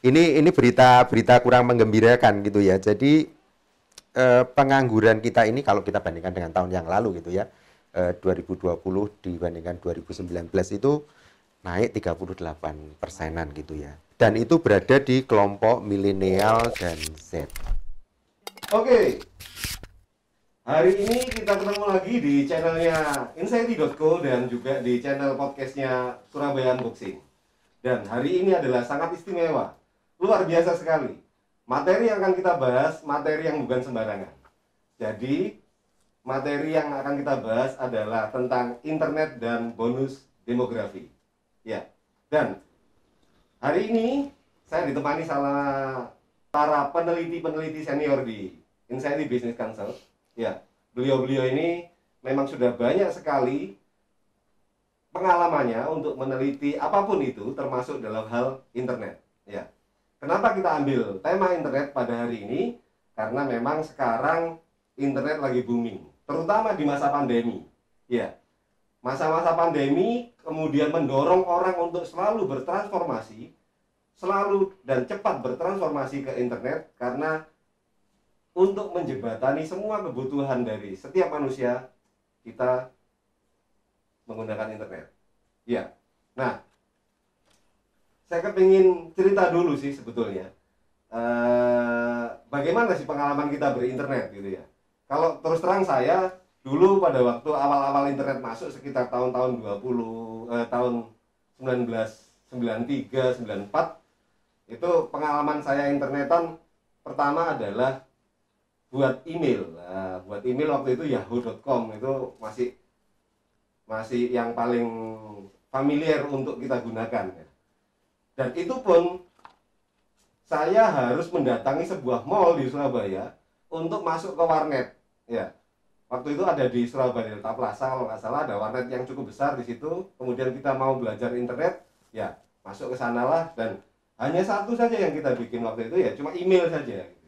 Ini berita kurang menggembirakan gitu ya. Jadi pengangguran kita ini kalau kita bandingkan dengan tahun yang lalu gitu ya, 2020 dibandingkan 2019 itu naik 38%-an gitu ya. Dan itu berada di kelompok milenial dan Z. Oke, hari ini kita ketemu lagi di channelnya Insighty.co dan juga di channel podcastnya Surabaya Unboxing. Dan hari ini adalah sangat istimewa, luar biasa sekali. Materi yang akan kita bahas, materi yang bukan sembarangan. Jadi, materi yang akan kita bahas adalah tentang internet dan bonus demografi. Ya, dan hari ini saya ditemani sama para peneliti-peneliti senior di Insighty Business Council. Ya, beliau-beliau ini memang sudah banyak sekali pengalamannya untuk meneliti apapun itu, termasuk dalam hal internet. Ya, kenapa kita ambil tema internet pada hari ini? Karena memang sekarang internet lagi booming, terutama di masa pandemi. Ya, masa-masa pandemi kemudian mendorong orang untuk selalu bertransformasi, selalu dan cepat bertransformasi ke internet karena untuk menjembatani semua kebutuhan dari setiap manusia, kita menggunakan internet. Ya, nah, saya kepingin cerita dulu sih sebetulnya. Bagaimana sih pengalaman kita berinternet gitu ya? Kalau terus terang saya dulu pada waktu awal-awal internet masuk sekitar tahun-tahun 20 tahun 1993 94 itu pengalaman saya internetan pertama adalah buat email. Nah, buat email waktu itu yahoo.com itu masih masih yang paling familiar untuk kita gunakan ya. Dan itu pun saya harus mendatangi sebuah mall di Surabaya untuk masuk ke warnet ya. Waktu itu ada di Surabaya Delta Plaza kalau nggak salah, ada warnet yang cukup besar di situ. Kemudian kita mau belajar internet ya masuk ke sanalah, dan hanya satu saja yang kita bikin waktu itu ya cuma email saja gitu.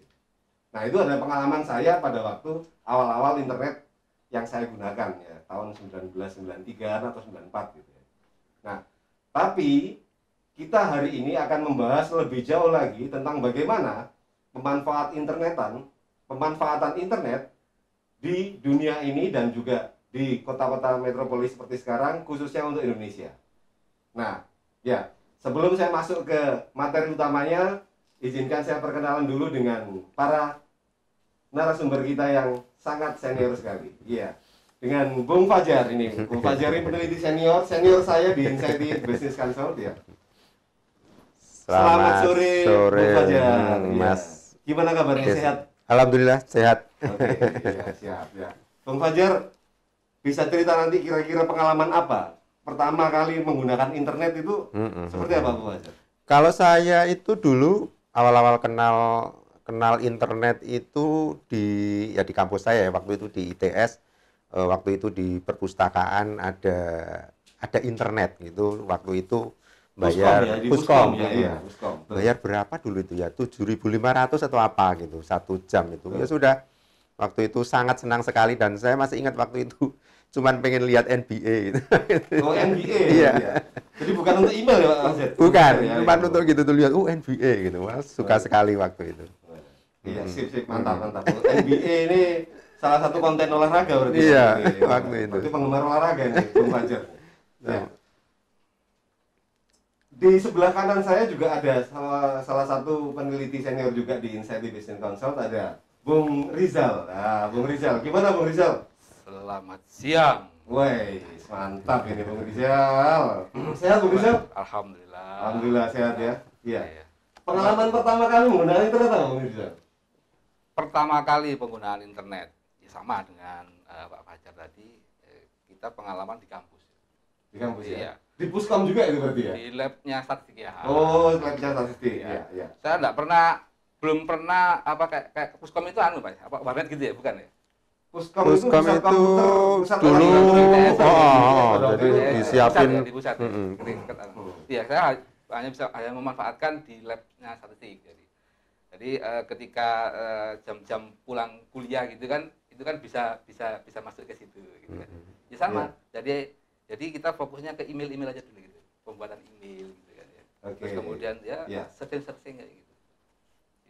Nah, itu adalah pengalaman saya pada waktu awal-awal internet yang saya gunakan ya, tahun 1993 atau 94 gitu ya. Nah, tapi kita hari ini akan membahas lebih jauh lagi tentang bagaimana pemanfaatan internet di dunia ini dan juga di kota-kota metropolis seperti sekarang, khususnya untuk Indonesia. Nah, ya, sebelum saya masuk ke materi utamanya, izinkan saya perkenalan dulu dengan para narasumber kita yang sangat senior sekali. Iya, dengan Bung Fajar ini. Bung Fajar ini peneliti senior saya di Insighty Business Council ya. Selamat Selamat sore, Bung sore, Fajar. Iya. Mas. Gimana kabarnya? Oke, Sehat? Alhamdulillah sehat. Oke, ya, siap ya. Bung Fajar, bisa cerita nanti kira-kira pengalaman apa pertama kali menggunakan internet itu seperti apa, Bung Fajar? Kalau saya itu dulu awal-awal kenal kenal internet itu di kampus saya ya, waktu itu di ITS, waktu itu di perpustakaan ada internet gitu, waktu itu Puskom ya, bayar di Puskom Puskom, ya, iya, Puskom. bayar berapa dulu itu ya, 7.500 atau apa gitu, 1 jam itu. Ya sudah, waktu itu sangat senang sekali dan saya masih ingat waktu itu cuman pengen lihat NBA gitu. Oh, NBA Iya. ya. Jadi bukan untuk email ya, Pak Fajar? Bukan, Ya, cuma ya. untuk gitu tuh lihat, NBA gitu. Wah, suka sekali waktu itu. Iya, sip, mantap, mantap. NBA ini salah satu konten olahraga berarti. Iya, Ini. waktu itu. Berarti penggemar olahraga nih, Bung Fajar. Ya. Di sebelah kanan saya juga ada salah satu peneliti senior juga di Insighty Business Consult, ada Bung Rizal. Nah, Bung Rizal, gimana Bung Rizal? Selamat siang. Woi, mantap ini Bung Rizal. Sehat Bung Rizal? Alhamdulillah. Alhamdulillah sehat ya. Iya. Iya. Pengalaman pertama kali menggunakan internet apa Bung Rizal? Pertama kali penggunaan internet, ya sama dengan Pak Fajar tadi, kita pengalaman di kampus. Di kampus ya? Iya. Di Puskom juga itu berarti ya? Di labnya statistik ya. Oh, labnya statistik. Iya. Iya. Saya belum pernah kayak Puskom itu Pak, apa warnet gitu ya, bukan ya? Puskom itu Puskom pusat itu komputer, pusat dulu, komputer ITS, jadi itu. disiapin. Di pusat ya. Iya, saya hanya memanfaatkan di labnya statistik. Jadi ketika jam-jam pulang kuliah gitu kan, itu kan bisa masuk ke situ gitu kan. Ya sama. Jadi kita fokusnya ke email-email aja dulu gitu. Pembuatan email gitu kan ya. Oke. Terus kemudian ya Ya. searching kayak gitu.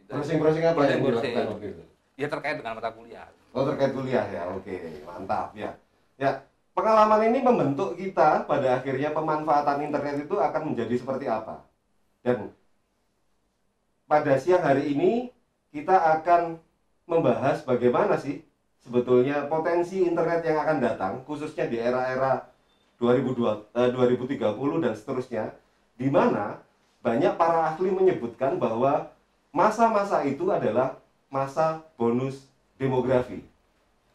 Itu Browsing-browsing apa yang browsing. dilakukan waktu itu? Ya terkait dengan mata kuliah. Oh, terkait kuliah ya. Oke, mantap ya. Ya, pengalaman ini membentuk kita pada akhirnya pemanfaatan internet itu akan menjadi seperti apa. Dan pada siang hari ini kita akan membahas bagaimana sih sebetulnya potensi internet yang akan datang, khususnya di era-era 2030 dan seterusnya, di mana banyak para ahli menyebutkan bahwa masa-masa itu adalah masa bonus demografi.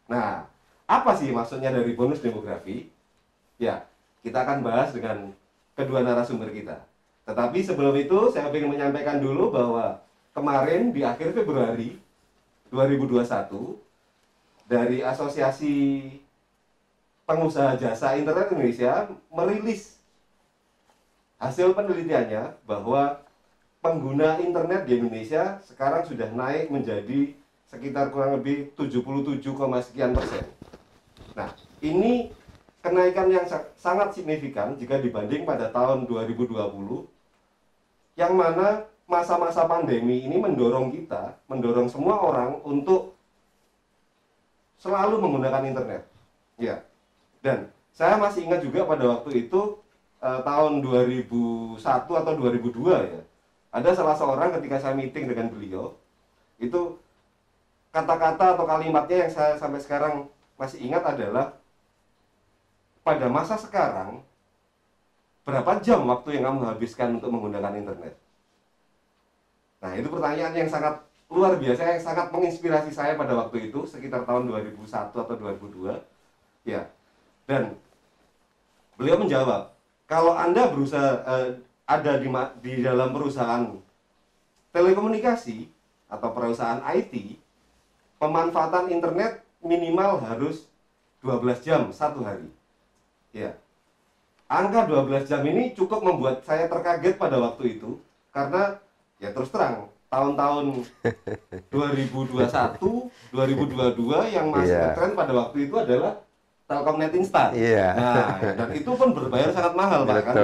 Nah, apa sih maksudnya dari bonus demografi? Ya, kita akan bahas dengan kedua narasumber kita. Tetapi sebelum itu, saya ingin menyampaikan dulu bahwa kemarin di akhir Februari 2021, dari Asosiasi Pengusaha Jasa Internet Indonesia merilis hasil penelitiannya bahwa pengguna internet di Indonesia sekarang sudah naik menjadi sekitar kurang lebih 77, sekian persen. Nah, ini kenaikan yang sangat signifikan jika dibanding pada tahun 2020, yang mana masa-masa pandemi ini mendorong semua orang untuk selalu menggunakan internet. Ya. Dan saya masih ingat juga pada waktu itu tahun 2001 atau 2002 ya. Ada salah seorang ketika saya meeting dengan beliau, itu kata-kata atau kalimatnya yang saya sampai sekarang masih ingat adalah, pada masa sekarang berapa jam waktu yang kamu habiskan untuk menggunakan internet? Nah, itu pertanyaan yang sangat luar biasa, yang sangat menginspirasi saya pada waktu itu, sekitar tahun 2001 atau 2002. Ya. Dan beliau menjawab, kalau Anda berusaha ada di dalam perusahaan telekomunikasi atau perusahaan IT, pemanfaatan internet minimal harus 12 jam satu hari. Ya. Angka 12 jam ini cukup membuat saya terkaget pada waktu itu, karena ya terus terang, tahun-tahun 2021, 2022 yang masih ngetren pada waktu itu adalah Telkomnet Instan. Nah, dan itu pun berbayar sangat mahal, Pak, kan?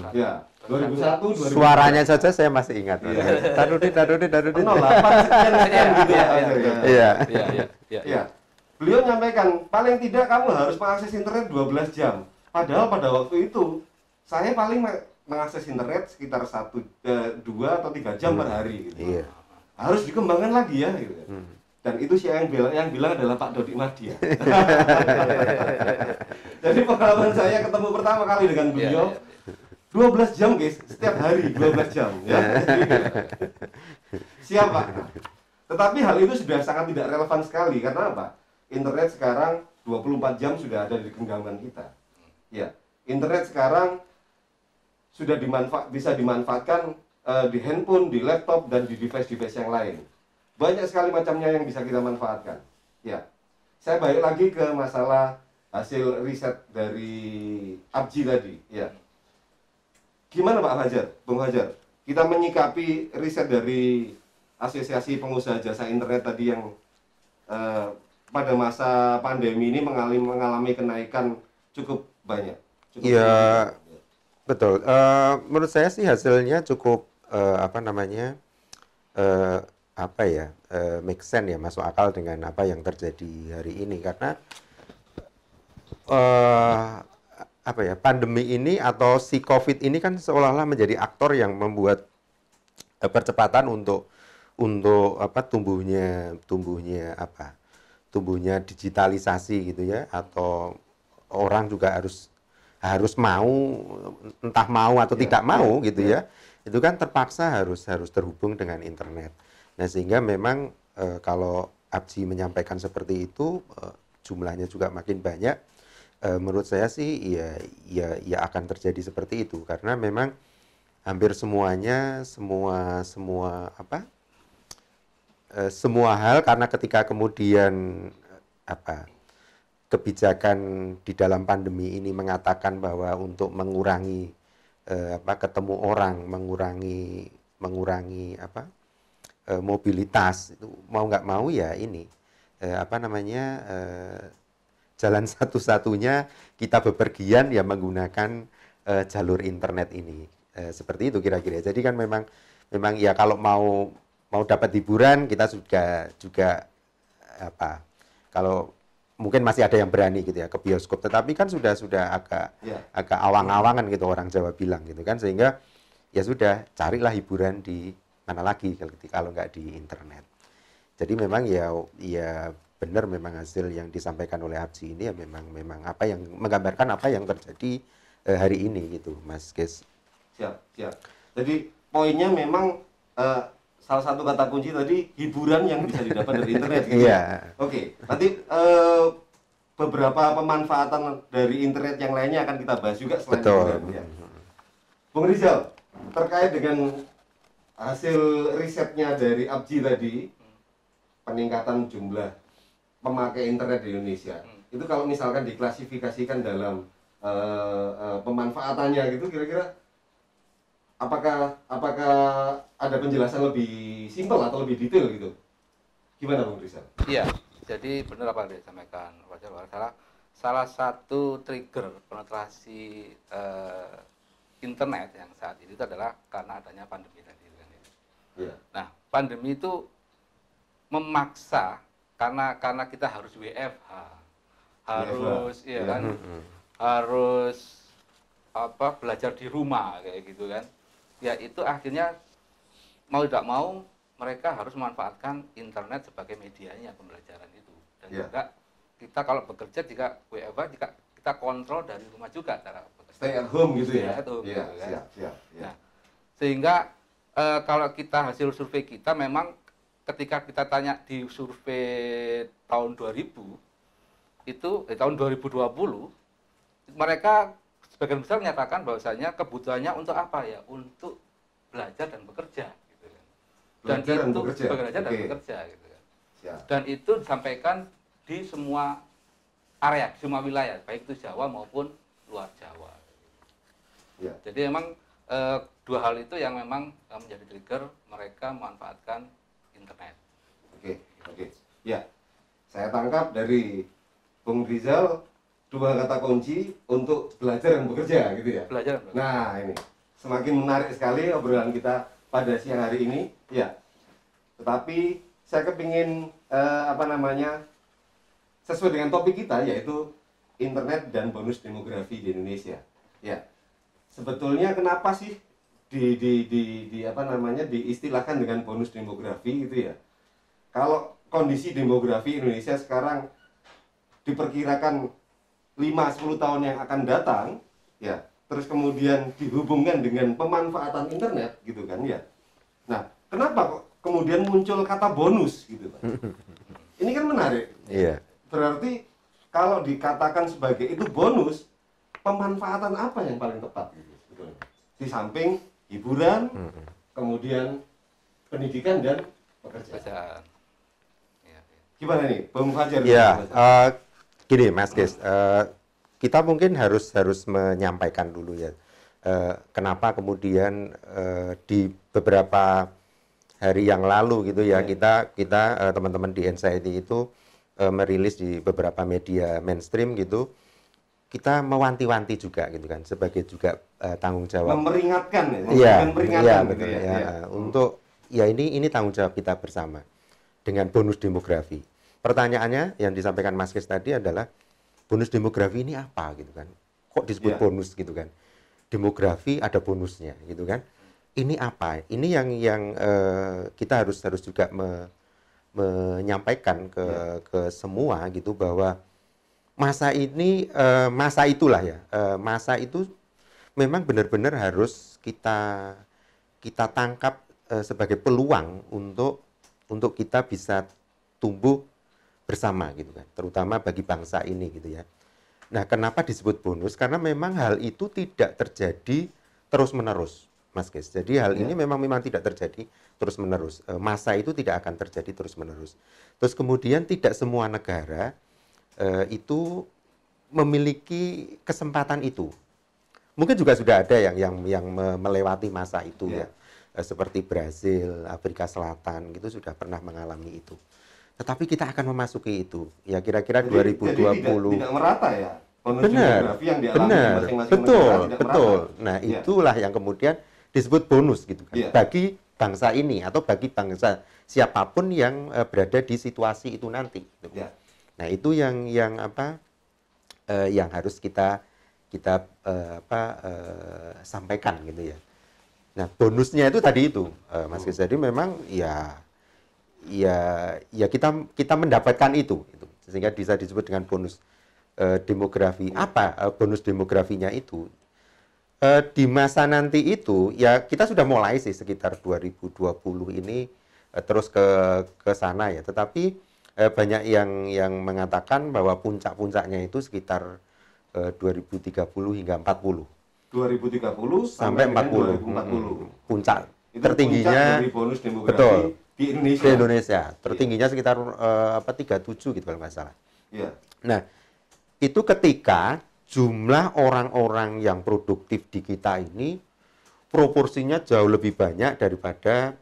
Ya, 2001, 2002. Suaranya saja saya masih ingat. Darudit. 08 sekian gitu ya. Iya. Beliau menyampaikan, paling tidak kamu harus mengakses internet 12 jam. Padahal pada waktu itu saya paling mengakses internet sekitar 2 atau 3 jam per hari gitu. Iya. Harus dikembangkan lagi ya gitu. Dan itu siapa yang bilang adalah Pak Dodi Mahdia. Jadi pengalaman saya ketemu pertama kali dengan beliau, 12 jam guys, setiap hari 12 jam ya. Siap Pak. Tetapi hal itu sudah sangat tidak relevan sekali, karena apa? Internet sekarang 24 jam sudah ada di genggaman kita. Ya, internet sekarang sudah bisa dimanfaatkan di handphone, di laptop, dan di device-device yang lain. Banyak sekali macamnya yang bisa kita manfaatkan. Ya, saya balik lagi ke masalah hasil riset dari Abji tadi. Ya, gimana Pak Hajar, Bung Hajar? Kita menyikapi riset dari Asosiasi Pengusaha Jasa Internet tadi yang pada masa pandemi ini mengalami kenaikan cukup banyak. Iya, betul. Menurut saya sih hasilnya cukup make sense ya, masuk akal dengan apa yang terjadi hari ini, karena pandemi ini atau si COVID ini kan seolah-olah menjadi aktor yang membuat percepatan untuk tumbuhnya digitalisasi gitu ya, atau orang juga harus mau, entah mau atau tidak mau gitu ya, itu kan terpaksa harus terhubung dengan internet. Nah, sehingga memang kalau Abji menyampaikan seperti itu, jumlahnya juga makin banyak. Menurut saya sih ya akan terjadi seperti itu, karena memang hampir semuanya semua hal, karena ketika kemudian kebijakan di dalam pandemi ini mengatakan bahwa untuk mengurangi ketemu orang, mengurangi mobilitas, itu mau nggak mau ya ini jalan satu-satunya kita bepergian ya menggunakan jalur internet ini. seperti itu kira-kira. Jadi kan memang ya kalau mau dapat hiburan kita juga apa, kalau mungkin masih ada yang berani gitu ya ke bioskop, tetapi kan sudah agak awang-awangan gitu orang Jawa bilang gitu kan, sehingga ya sudah carilah hiburan di mana lagi kalau nggak di internet. Jadi memang ya benar, memang hasil yang disampaikan oleh Abji ini ya memang apa yang menggambarkan apa yang terjadi hari ini gitu, Mas Kes. Siap. Jadi poinnya memang salah satu kata kunci tadi hiburan yang bisa didapat dari internet gitu. Iya. Oke, nanti beberapa pemanfaatan dari internet yang lainnya akan kita bahas juga selain hiburan ya. Bung Rizal, terkait dengan hasil risetnya dari Abji tadi, peningkatan jumlah pemakai internet di Indonesia, itu kalau misalkan diklasifikasikan dalam pemanfaatannya gitu, kira-kira apakah ada penjelasan lebih simpel atau lebih detail gitu? Gimana Bung Rizal? Iya, jadi benar apa yang disampaikan Wajar, bahwa salah satu trigger penetrasi internet yang saat ini itu adalah karena adanya pandemi tadi kan. Iya. Nah, pandemi itu memaksa karena kita harus WFH, harus iya kan, harus belajar di rumah kayak gitu kan. Ya itu akhirnya mau tidak mau mereka harus memanfaatkan internet sebagai medianya pembelajaran itu. Dan juga kita kalau bekerja jika WFH, jika kita kontrol dari rumah juga cara bekerja. Stay at home gitu ya. At home, iya, gitu kan. siap. Nah, sehingga kalau kita hasil survei kita memang ketika kita tanya di survei tahun 2000 itu tahun 2020 mereka sebagian besar menyatakan bahwasanya kebutuhannya untuk apa ya, untuk belajar dan bekerja gitu kan. Belajar dan bekerja. Belajar dan bekerja gitu kan. Siap. Dan itu disampaikan di semua area, di semua wilayah, baik itu Jawa maupun luar Jawa. Ya. Jadi memang dua hal itu yang memang menjadi trigger mereka memanfaatkan internet. Oke. Ya, saya tangkap dari Bung Rizal dua kata kunci untuk belajar dan bekerja gitu ya. Belajar dan bekerja. Nah ini semakin menarik sekali obrolan kita pada siang hari ini. Ya, tetapi saya kepingin sesuai dengan topik kita, yaitu internet dan bonus demografi di Indonesia. Ya, sebetulnya kenapa sih diistilahkan dengan bonus demografi gitu ya? Kalau kondisi demografi Indonesia sekarang diperkirakan 5-10 tahun yang akan datang, ya, terus kemudian dihubungkan dengan pemanfaatan internet gitu kan ya. Nah, kenapa kok kemudian muncul kata bonus gitu Pak? Ini kan menarik. Iya. Berarti kalau dikatakan sebagai itu bonus, pemanfaatan apa yang paling tepat gitu sebetulnya? Di samping hiburan, kemudian pendidikan dan pekerjaan. Gimana nih, Bung Fajar? Ya, gini Mas Kes, kita mungkin harus menyampaikan dulu ya, kenapa kemudian di beberapa hari yang lalu gitu ya, kita teman-teman di NCIT itu merilis di beberapa media mainstream gitu, kita mewanti-wanti juga gitu kan, sebagai juga tanggung jawab. Memperingatkan ya? Iya, memperingatkan betul gitu ya. Untuk ya ini tanggung jawab kita bersama dengan bonus demografi. Pertanyaannya yang disampaikan Mas Kes tadi adalah bonus demografi ini apa gitu kan? Kok disebut bonus gitu kan? Demografi ada bonusnya gitu kan? Ini apa? Ini yang kita harus juga menyampaikan ke semua gitu, bahwa masa ini masa itulah ya, masa itu memang benar-benar harus kita tangkap sebagai peluang untuk kita bisa tumbuh bersama gitu kan, terutama bagi bangsa ini gitu ya. Nah, kenapa disebut bonus? Karena memang hal itu tidak terjadi terus-menerus, Mas Kes. Jadi hal ini memang tidak terjadi terus-menerus. Masa itu tidak akan terjadi terus-menerus. Terus kemudian tidak semua negara itu memiliki kesempatan itu. Mungkin juga sudah ada yang melewati masa itu ya. Seperti Brazil, Afrika Selatan gitu sudah pernah mengalami itu. Tetapi kita akan memasuki itu. Ya kira-kira 2020. Jadi tidak merata ya. bonus Benar, demografi yang dialami benar, masing-masing betul, negara tidak betul. merata. Nah, Iya. itulah yang kemudian disebut bonus gitu kan. Iya. Bagi bangsa ini atau bagi bangsa siapapun yang berada di situasi itu nanti. Gitu. Iya. Nah, itu yang apa? Yang harus kita sampaikan gitu ya. Nah, bonusnya itu tadi itu, Mas Kris. Jadi memang ya kita mendapatkan itu, gitu. Sehingga bisa disebut dengan bonus demografi. Apa bonus demografinya itu? Di masa nanti itu ya kita sudah mulai sih sekitar 2020 ini terus ke sana ya. Tetapi banyak yang mengatakan bahwa puncak-puncaknya itu sekitar 2030 hingga 40. 2030 Sampai dengan 40. 2040. Puncak Itu tertingginya puncak dari bonus demografi betul. di Indonesia. Di Indonesia. Tertingginya sekitar 37 gitu kalau nggak salah. Iya. Nah, itu ketika jumlah orang-orang yang produktif di kita ini proporsinya jauh lebih banyak daripada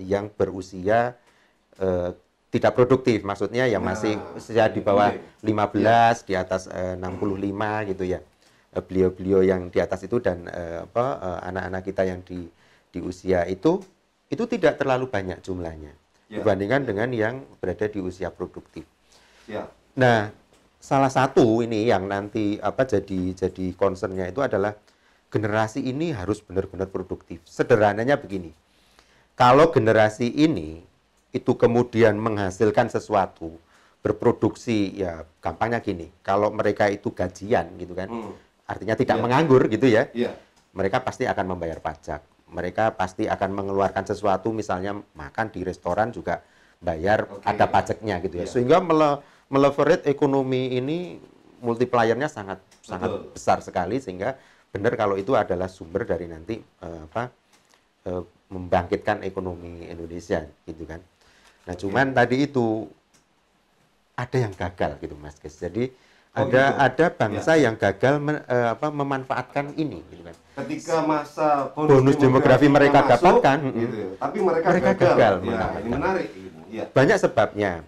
yang berusia tidak produktif. Maksudnya yang masih usia di bawah 15, di atas 65 gitu ya. Beliau-beliau yang di atas itu dan anak-anak kita yang di usia itu tidak terlalu banyak jumlahnya dibandingkan dengan yang berada di usia produktif. Ya. Nah, salah satu ini yang nanti jadi concernnya itu adalah generasi ini harus benar-benar produktif. Sederhananya begini, kalau generasi ini itu kemudian menghasilkan sesuatu, berproduksi, ya gampangnya gini, kalau mereka itu gajian gitu kan, artinya tidak menganggur gitu ya, mereka pasti akan membayar pajak. Mereka pasti akan mengeluarkan sesuatu, misalnya makan di restoran juga bayar, ada pajaknya gitu ya. Sehingga meleverage ekonomi ini multipliernya sangat besar sekali, sehingga benar kalau itu adalah sumber dari nanti membangkitkan ekonomi Indonesia gitu kan. Nah, cuman tadi itu ada yang gagal gitu Mas Kes. Jadi ada bangsa yang gagal memanfaatkan ini gitu kan. Ketika masa bonus demografi mereka dapatkan, gitu. Tapi mereka gagal. Ya, ini menarik. Gitu. Ya. Banyak sebabnya,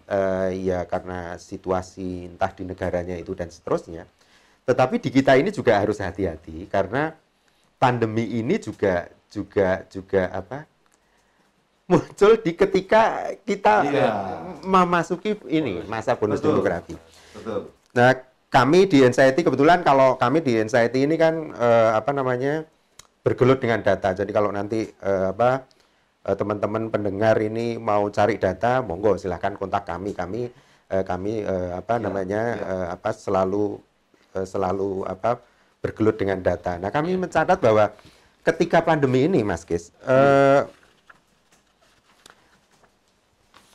ya karena situasi entah di negaranya itu dan seterusnya. Tetapi di kita ini juga harus hati-hati karena pandemi ini juga muncul di ketika kita memasuki ini masa bonus demografi. Betul. Nah, kami di Insighty kebetulan kalau kami di Insighty ini kan bergelut dengan data. Jadi kalau nanti teman-teman pendengar ini mau cari data, monggo silahkan kontak kami. Kami selalu bergelut dengan data. Nah, kami mencatat bahwa ketika pandemi ini, Mas Kis,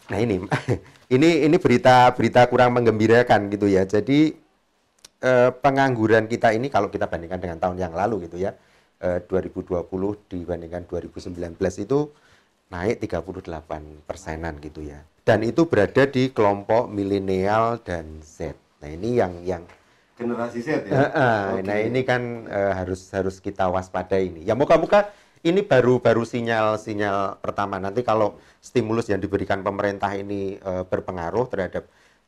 nah ini berita kurang menggembirakan gitu ya. Jadi pengangguran kita ini kalau kita bandingkan dengan tahun yang lalu gitu ya, 2020 dibandingkan 2019 itu naik 38%-an gitu ya. Dan itu berada di kelompok milenial dan Z. Nah, ini yang generasi Z ya. Nah, ini kan harus kita waspadai ini. Ya moga-moga ini baru sinyal pertama. Nanti kalau stimulus yang diberikan pemerintah ini berpengaruh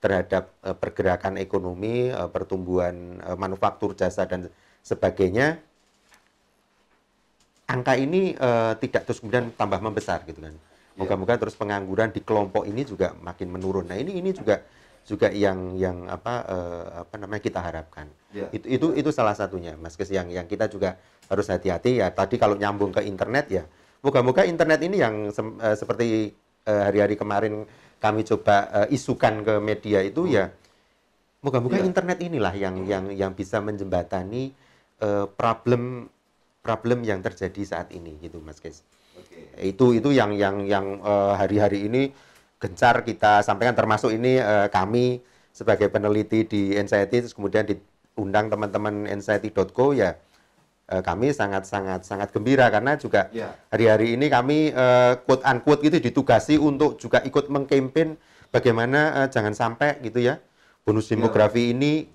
terhadap pergerakan ekonomi, pertumbuhan manufaktur, jasa dan sebagainya, angka ini tidak terus kemudian tambah membesar gitu kan. Moga-moga terus pengangguran di kelompok ini juga makin menurun. Nah, ini juga yang kita harapkan. Itu salah satunya, Mas Kes, yang kita juga harus hati-hati ya. Tadi kalau nyambung ke internet ya, moga-moga internet ini yang seperti hari-hari kemarin kami coba isukan ke media itu ya, moga-moga internet inilah yang bisa menjembatani problem yang terjadi saat ini gitu, Mas Kes. Itu yang hari-hari ini gencar kita sampaikan, termasuk ini kami sebagai peneliti di Insighty, terus kemudian diundang teman-teman insighty.co ya, kami sangat gembira karena juga hari-hari ini kami quote unquote gitu ditugasi untuk juga ikut mengkampanye bagaimana jangan sampai gitu ya bonus demografi ini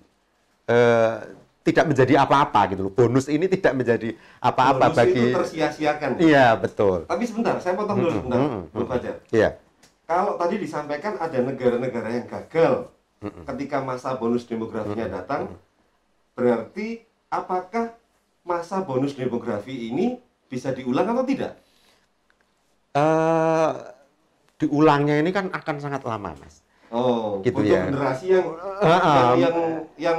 tidak menjadi apa-apa gitu loh. Bonus ini tidak menjadi apa-apa bagi itu tersia-siakan. Iya, betul. Tapi sebentar, saya potong dulu sebentar, Bro Fajar. Iya. Kalau tadi disampaikan ada negara-negara yang gagal ketika masa bonus demografinya datang, berarti apakah masa bonus demografi ini bisa diulang atau tidak? Diulangnya ini kan akan sangat lama, Mas. Oh, Gitu untuk ya. generasi yang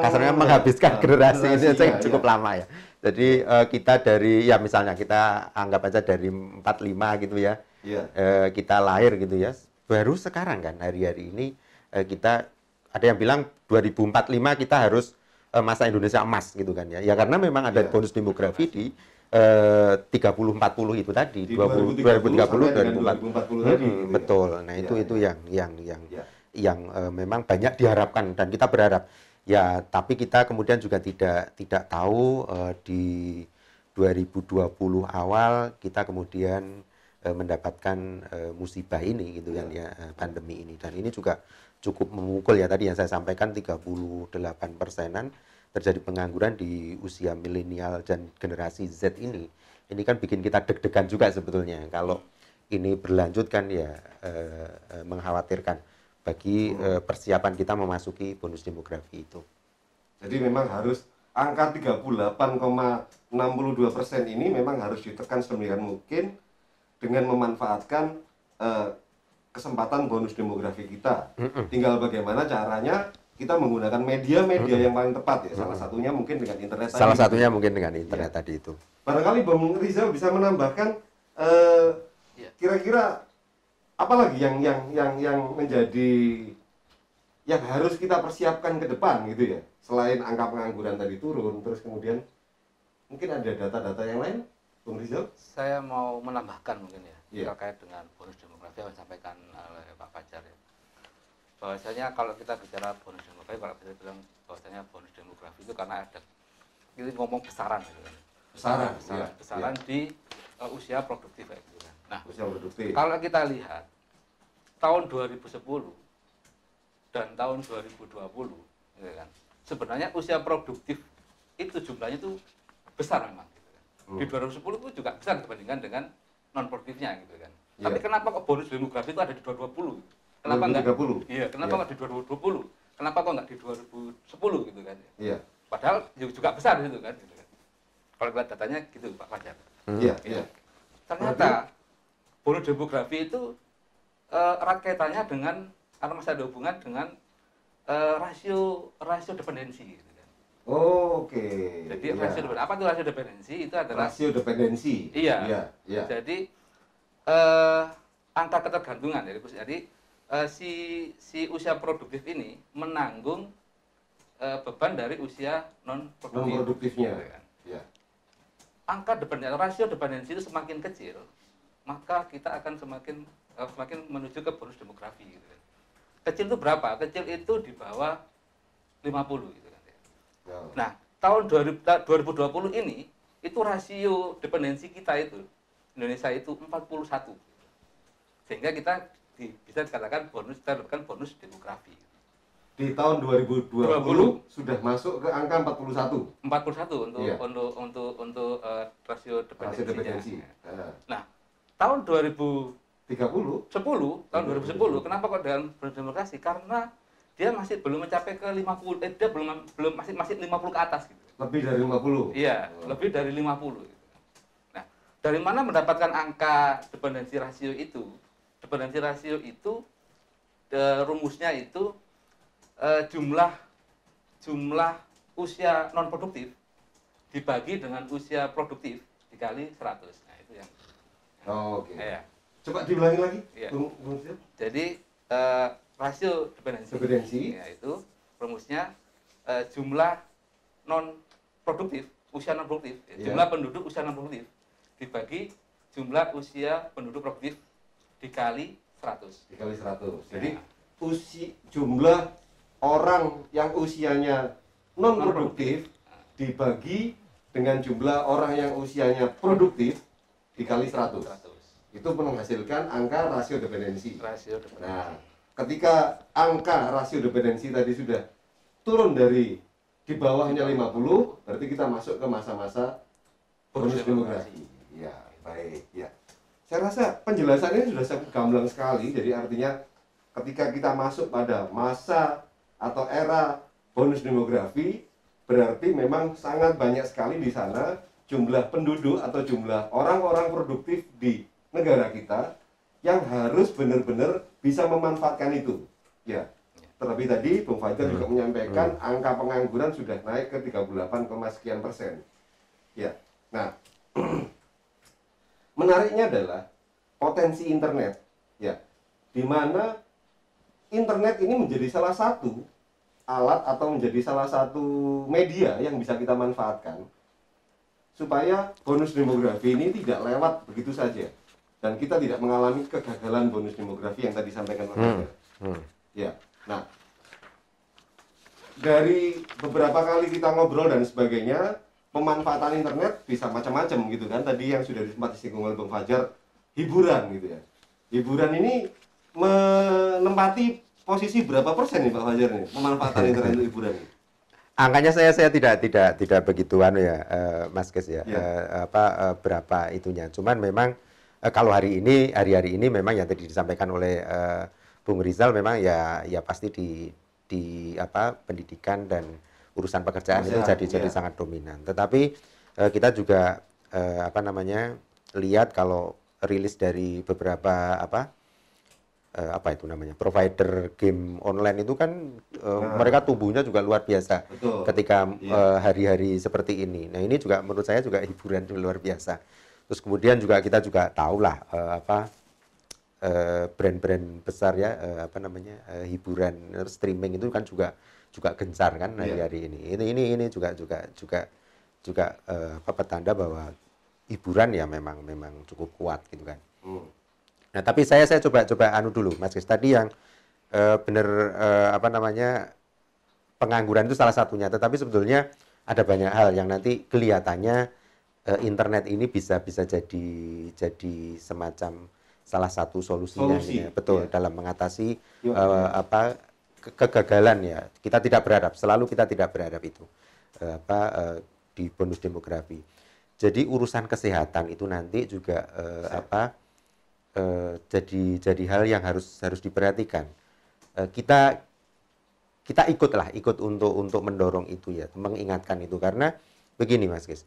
Kasarnya menghabiskan generasi ini generasi, aja cukup lama ya. Jadi kita dari ya misalnya kita anggap aja dari 45 gitu ya. Iya. Kita lahir gitu ya. Baru sekarang kan hari-hari ini kita ada yang bilang 2045 kita harus masa Indonesia emas gitu kan ya. Ya karena memang ada Iya. bonus demografi di 30-40 itu tadi, Di 2030 sampai dengan 2040 2040 tadi, gitu ya. betul. Nah, Iya, itu iya. yang Ya. memang banyak diharapkan dan kita berharap ya, tapi kita kemudian juga tidak tahu di 2020 awal kita kemudian mendapatkan musibah ini gitu kan ya, pandemi ini, dan ini juga cukup memukul ya, tadi yang saya sampaikan 38%-an terjadi pengangguran di usia milenial dan generasi Z ini. Ini kan bikin kita deg-degan juga sebetulnya. Kalau ini berlanjut kan ya mengkhawatirkan bagi persiapan kita memasuki bonus demografi itu. Jadi memang harus angka 38,62% ini memang harus ditekan sedemikian mungkin dengan memanfaatkan kesempatan bonus demografi kita. Tinggal bagaimana caranya kita menggunakan media-media yang paling tepat ya. Salah satunya mungkin dengan internet tadi. Salah satunya mungkin dengan internet tadi itu. Barangkali Bang Rizal bisa menambahkan Iya. kira-kira apa lagi yang menjadi yang harus kita persiapkan ke depan gitu ya. Selain angka pengangguran tadi turun, terus kemudian mungkin ada data-data yang lain, Bang Rizal? Saya mau menambahkan mungkin ya, Iya. terkait dengan bonus demografi yang disampaikan oleh Pak Fajar ya. Bahwasanya kalau kita bicara bonus demografi, kalau kita bilang bahwasanya bonus demografi itu karena ada, ini ngomong besaran gitu kan. Besaran iya. di usia produktif kayak gitu kan. Nah, Usia produktif. kalau kita lihat tahun 2010 dan tahun 2020 gitu kan, sebenarnya usia produktif itu jumlahnya itu besar memang gitu kan. Di 2010 itu juga besar dibandingkan dengan non produktifnya gitu kan. Iya. Tapi kenapa kok bonus demografi itu ada di 2020? Kenapa enggak? 2030? Iya, kenapa Iya. enggak di 2020? Kenapa kok enggak di 2010 gitu kan? Iya. Padahal juga besar gitu kan. Kalau lihat datanya gitu Pak Fajar. Iya, Iya. iya. Ternyata bonus demografi itu erat kaitannya dengan, karena masih ada hubungan dengan rasio dependensi gitu kan. Oh, oke. Jadi Iya. rasio dependensi, apa itu rasio dependensi? Itu adalah Rasio dependensi. Iya. Iya, iya. Jadi angka ketergantungan. Jadi si usia produktif ini menanggung beban dari usia non Non-produktifnya. gitu kan. Iya. Angka dependensi, rasio dependensi itu semakin kecil, maka kita akan semakin menuju ke bonus demografi gitu kan. Kecil itu berapa? Kecil itu di bawah 50 gitu kan. Ya. Nah, tahun 2020 ini itu rasio dependensi kita itu Indonesia itu 41. Sehingga kita bisa dikatakan kita dapatkan bonus demografi. Di tahun 2020 sudah masuk ke angka 41. 41 untuk Iya. untuk rasio Rasio dependensinya. dependensi. Nah, tahun 30. 2010, tahun 2010, kenapa kok dengan bonus demografi? Karena dia masih belum mencapai ke 50, dia belum masih 50 ke atas gitu. Lebih dari 50. Iya, lebih dari 50 gitu. Nah, dari mana mendapatkan angka dependensi rasio itu? Dependensi rasio itu rumusnya itu jumlah usia non produktif dibagi dengan usia produktif dikali 100. Nah, itu yang Oh, oke. ya. Coba diulangi lagi. Iya. Bung Sil. Jadi rasio dependensi ya, itu rumusnya jumlah non produktif, usia non produktif, Iya. jumlah penduduk usia non produktif dibagi jumlah usia penduduk produktif dikali 100. Dikali 100. Jadi Ya. jumlah orang yang usianya non produktif dibagi dengan jumlah orang yang usianya produktif dikali 100. 100. Itu menghasilkan angka rasio dependensi. Rasio dependensi. Nah, ketika angka rasio dependensi tadi sudah turun dari di bawahnya 50, berarti kita masuk ke masa-masa bonus demografi. Ya, baik, ya. Saya rasa penjelasannya sudah sangat gamblang sekali. Jadi artinya ketika kita masuk pada masa atau era bonus demografi, berarti memang sangat banyak sekali di sana jumlah penduduk atau jumlah orang-orang produktif di negara kita yang harus benar-benar bisa memanfaatkan itu. Ya, terlebih tadi Bung Fajar juga menyampaikan angka pengangguran sudah naik ke 38,sekian%. Ya, nah menariknya adalah potensi internet, ya, di mana internet ini menjadi salah satu alat atau menjadi salah satu media yang bisa kita manfaatkan supaya bonus demografi ini tidak lewat begitu saja dan kita tidak mengalami kegagalan bonus demografi yang tadi disampaikan Mas Fajar. Ya, nah dari beberapa kali kita ngobrol dan sebagainya, pemanfaatan internet bisa macam-macam gitu kan. Tadi yang sudah sempat disinggung oleh Bang Fajar, hiburan gitu ya. Hiburan ini menempati posisi berapa persen nih Pak Fajar nih pemanfaatan internet untuk hiburan ini? Angkanya saya tidak begitu ya, Mas Kes ya. Berapa itunya. Cuman memang kalau hari ini memang yang tadi disampaikan oleh Bung Rizal memang ya pasti di pendidikan dan urusan pekerjaan itu jadi sangat dominan. Tetapi kita juga lihat kalau rilis dari beberapa provider game online itu kan mereka tumbuhnya juga luar biasa. Betul. Ketika hari-hari seperti ini. Nah, ini juga menurut saya juga hiburan juga luar biasa. Terus kemudian juga kita juga tahulah brand-brand besar ya hiburan streaming itu kan juga gencar kan hari-hari ini. Ini juga petanda bahwa hiburan ya memang cukup kuat gitu kan. Nah, tapi saya coba dulu Mas Kris tadi yang pengangguran itu salah satunya, tetapi sebetulnya ada banyak hal yang nanti kelihatannya internet ini bisa jadi semacam salah satu solusinya ya. Betul dalam mengatasi kegagalan ya. Kita tidak berharap itu di bonus demografi. Jadi urusan kesehatan itu nanti juga jadi hal yang harus diperhatikan. Kita ikut untuk mendorong itu ya, mengingatkan itu karena begini Mas Kis,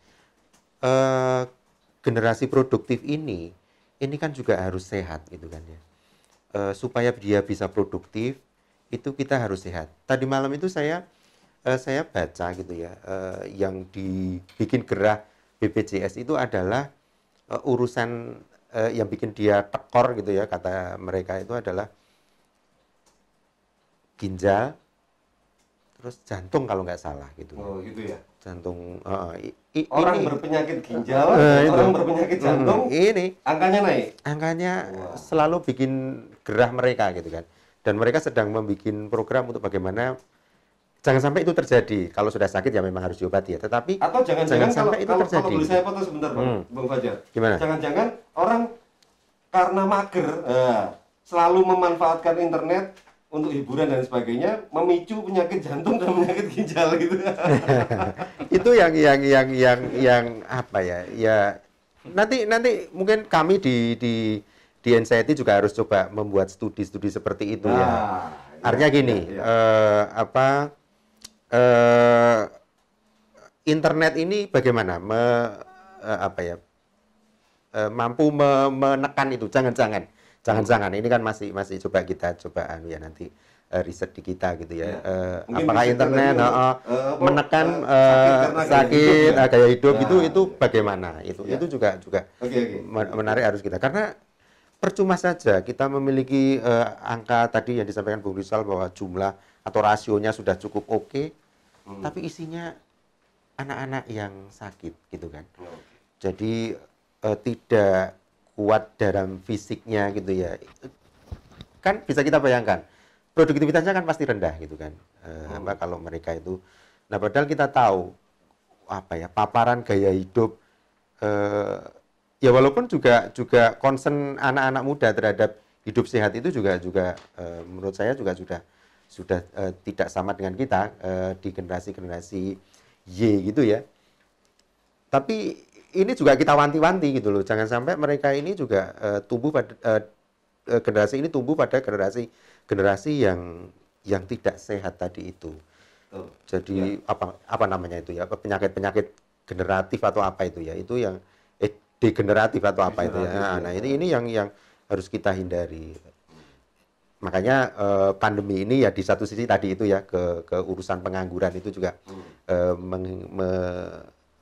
generasi produktif ini kan juga harus sehat gitu kan ya. Supaya dia bisa produktif itu kita harus sehat. Tadi malam itu saya baca gitu ya, yang dibikin gerah BPJS itu adalah urusan yang bikin dia tekor gitu ya, kata mereka itu adalah ginjal, terus jantung kalau nggak salah gitu. Oh gitu ya. Jantung. Orang berpenyakit ginjal, orang berpenyakit jantung, ini angkanya naik. Angkanya selalu bikin gerah mereka gitu kan. Dan mereka sedang membuat program untuk bagaimana jangan sampai itu terjadi. Kalau sudah sakit ya memang harus diobati ya. Tetapi atau jangan sampai itu terjadi. Kalau boleh saya potong sebentar, Bang Fajar. Gimana? Jangan-jangan orang karena mager selalu memanfaatkan internet untuk hiburan dan sebagainya, memicu penyakit jantung dan penyakit ginjal gitu. Itu yang apa ya? Ya nanti mungkin kami di NCIT juga harus coba membuat studi-studi seperti itu ya. Artinya gini, internet ini bagaimana mampu menekan itu, jangan ini kan masih coba kita nanti riset di kita gitu ya, apakah internet menekan sakit gaya hidup itu bagaimana itu juga menarik harus kita, karena percuma saja kita memiliki angka tadi yang disampaikan Bung Rizal bahwa jumlah atau rasionya sudah cukup oke, tapi isinya anak-anak yang sakit gitu kan. Jadi tidak kuat dalam fisiknya gitu ya. Kan bisa kita bayangkan produktivitasnya kan pasti rendah gitu kan. Kalau mereka itu. Nah, padahal kita tahu paparan gaya hidup ya walaupun juga concern anak-anak muda terhadap hidup sehat itu juga menurut saya juga sudah tidak sama dengan kita di generasi Y gitu ya. Tapi ini juga kita wanti-wanti gitu loh, jangan sampai mereka ini juga tumbuh pada generasi ini tumbuh pada generasi yang tidak sehat tadi itu. Betul. Jadi apa namanya itu ya, penyakit-penyakit generatif atau apa itu ya, itu yang degeneratif atau apa itu ya. Nah, ini yang harus kita hindari. Makanya pandemi ini ya di satu sisi tadi itu ya ke urusan pengangguran itu juga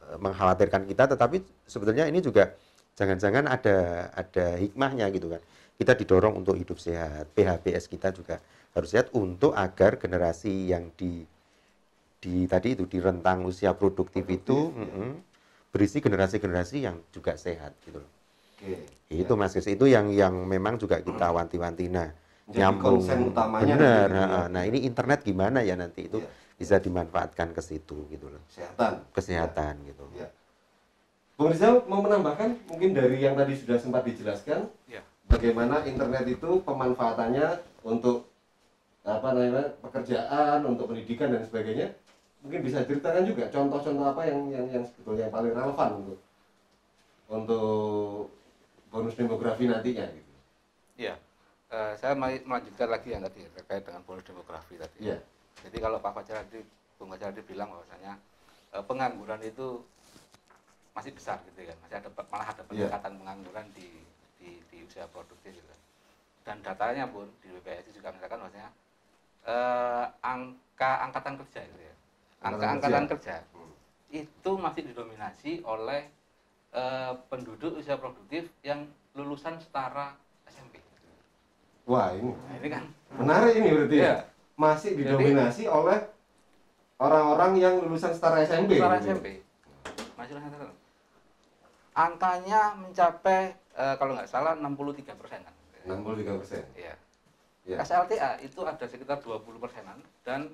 mengkhawatirkan kita, tetapi sebetulnya ini juga jangan-jangan ada hikmahnya gitu kan. Kita didorong untuk hidup sehat, PHBS kita juga harus sehat untuk agar generasi yang di tadi itu di rentang usia produktif itu berisi generasi-generasi yang juga sehat gitu loh. Oke. Itu Mas Kris, itu yang memang juga kita wanti-wanti. Nah, Jadi nyambung konsen utamanya benar. nanti itu ya. Nah, ini internet gimana ya nanti itu bisa dimanfaatkan ke situ gitu loh. Kesehatan gitu. Ya. Bung Rizal mau menambahkan mungkin dari yang tadi sudah sempat dijelaskan Ya. bagaimana internet itu pemanfaatannya untuk apa namanya pekerjaan, untuk pendidikan dan sebagainya. Mungkin bisa ceritakan juga contoh-contoh apa yang sebetulnya yang paling relevan untuk bonus demografi nantinya gitu. Iya. Saya melanjutkan lagi yang tadi terkait dengan bonus demografi tadi. Iya. Jadi kalau Pak Fajar tadi, Bung Fajar tadi bilang bahwasanya pengangguran itu masih besar gitu kan, malah ada peningkatan pengangguran di usia produktif gitu kan. Dan datanya pun di BPS juga menyatakan bahwasanya angka angkatan kerja gitu ya, angkatan kerja itu masih didominasi oleh penduduk usia produktif yang lulusan setara SMP. Wah ini. Nah, ini kan Menarik ini berarti ya. Iya. Masih didominasi oleh orang-orang yang lulusan setara SMP. setara gitu. SMP. Masih lulusan setara. Angkanya mencapai kalau nggak salah 63% kan. 63%. Iya. Ya. SLTA itu ada sekitar 20%-an dan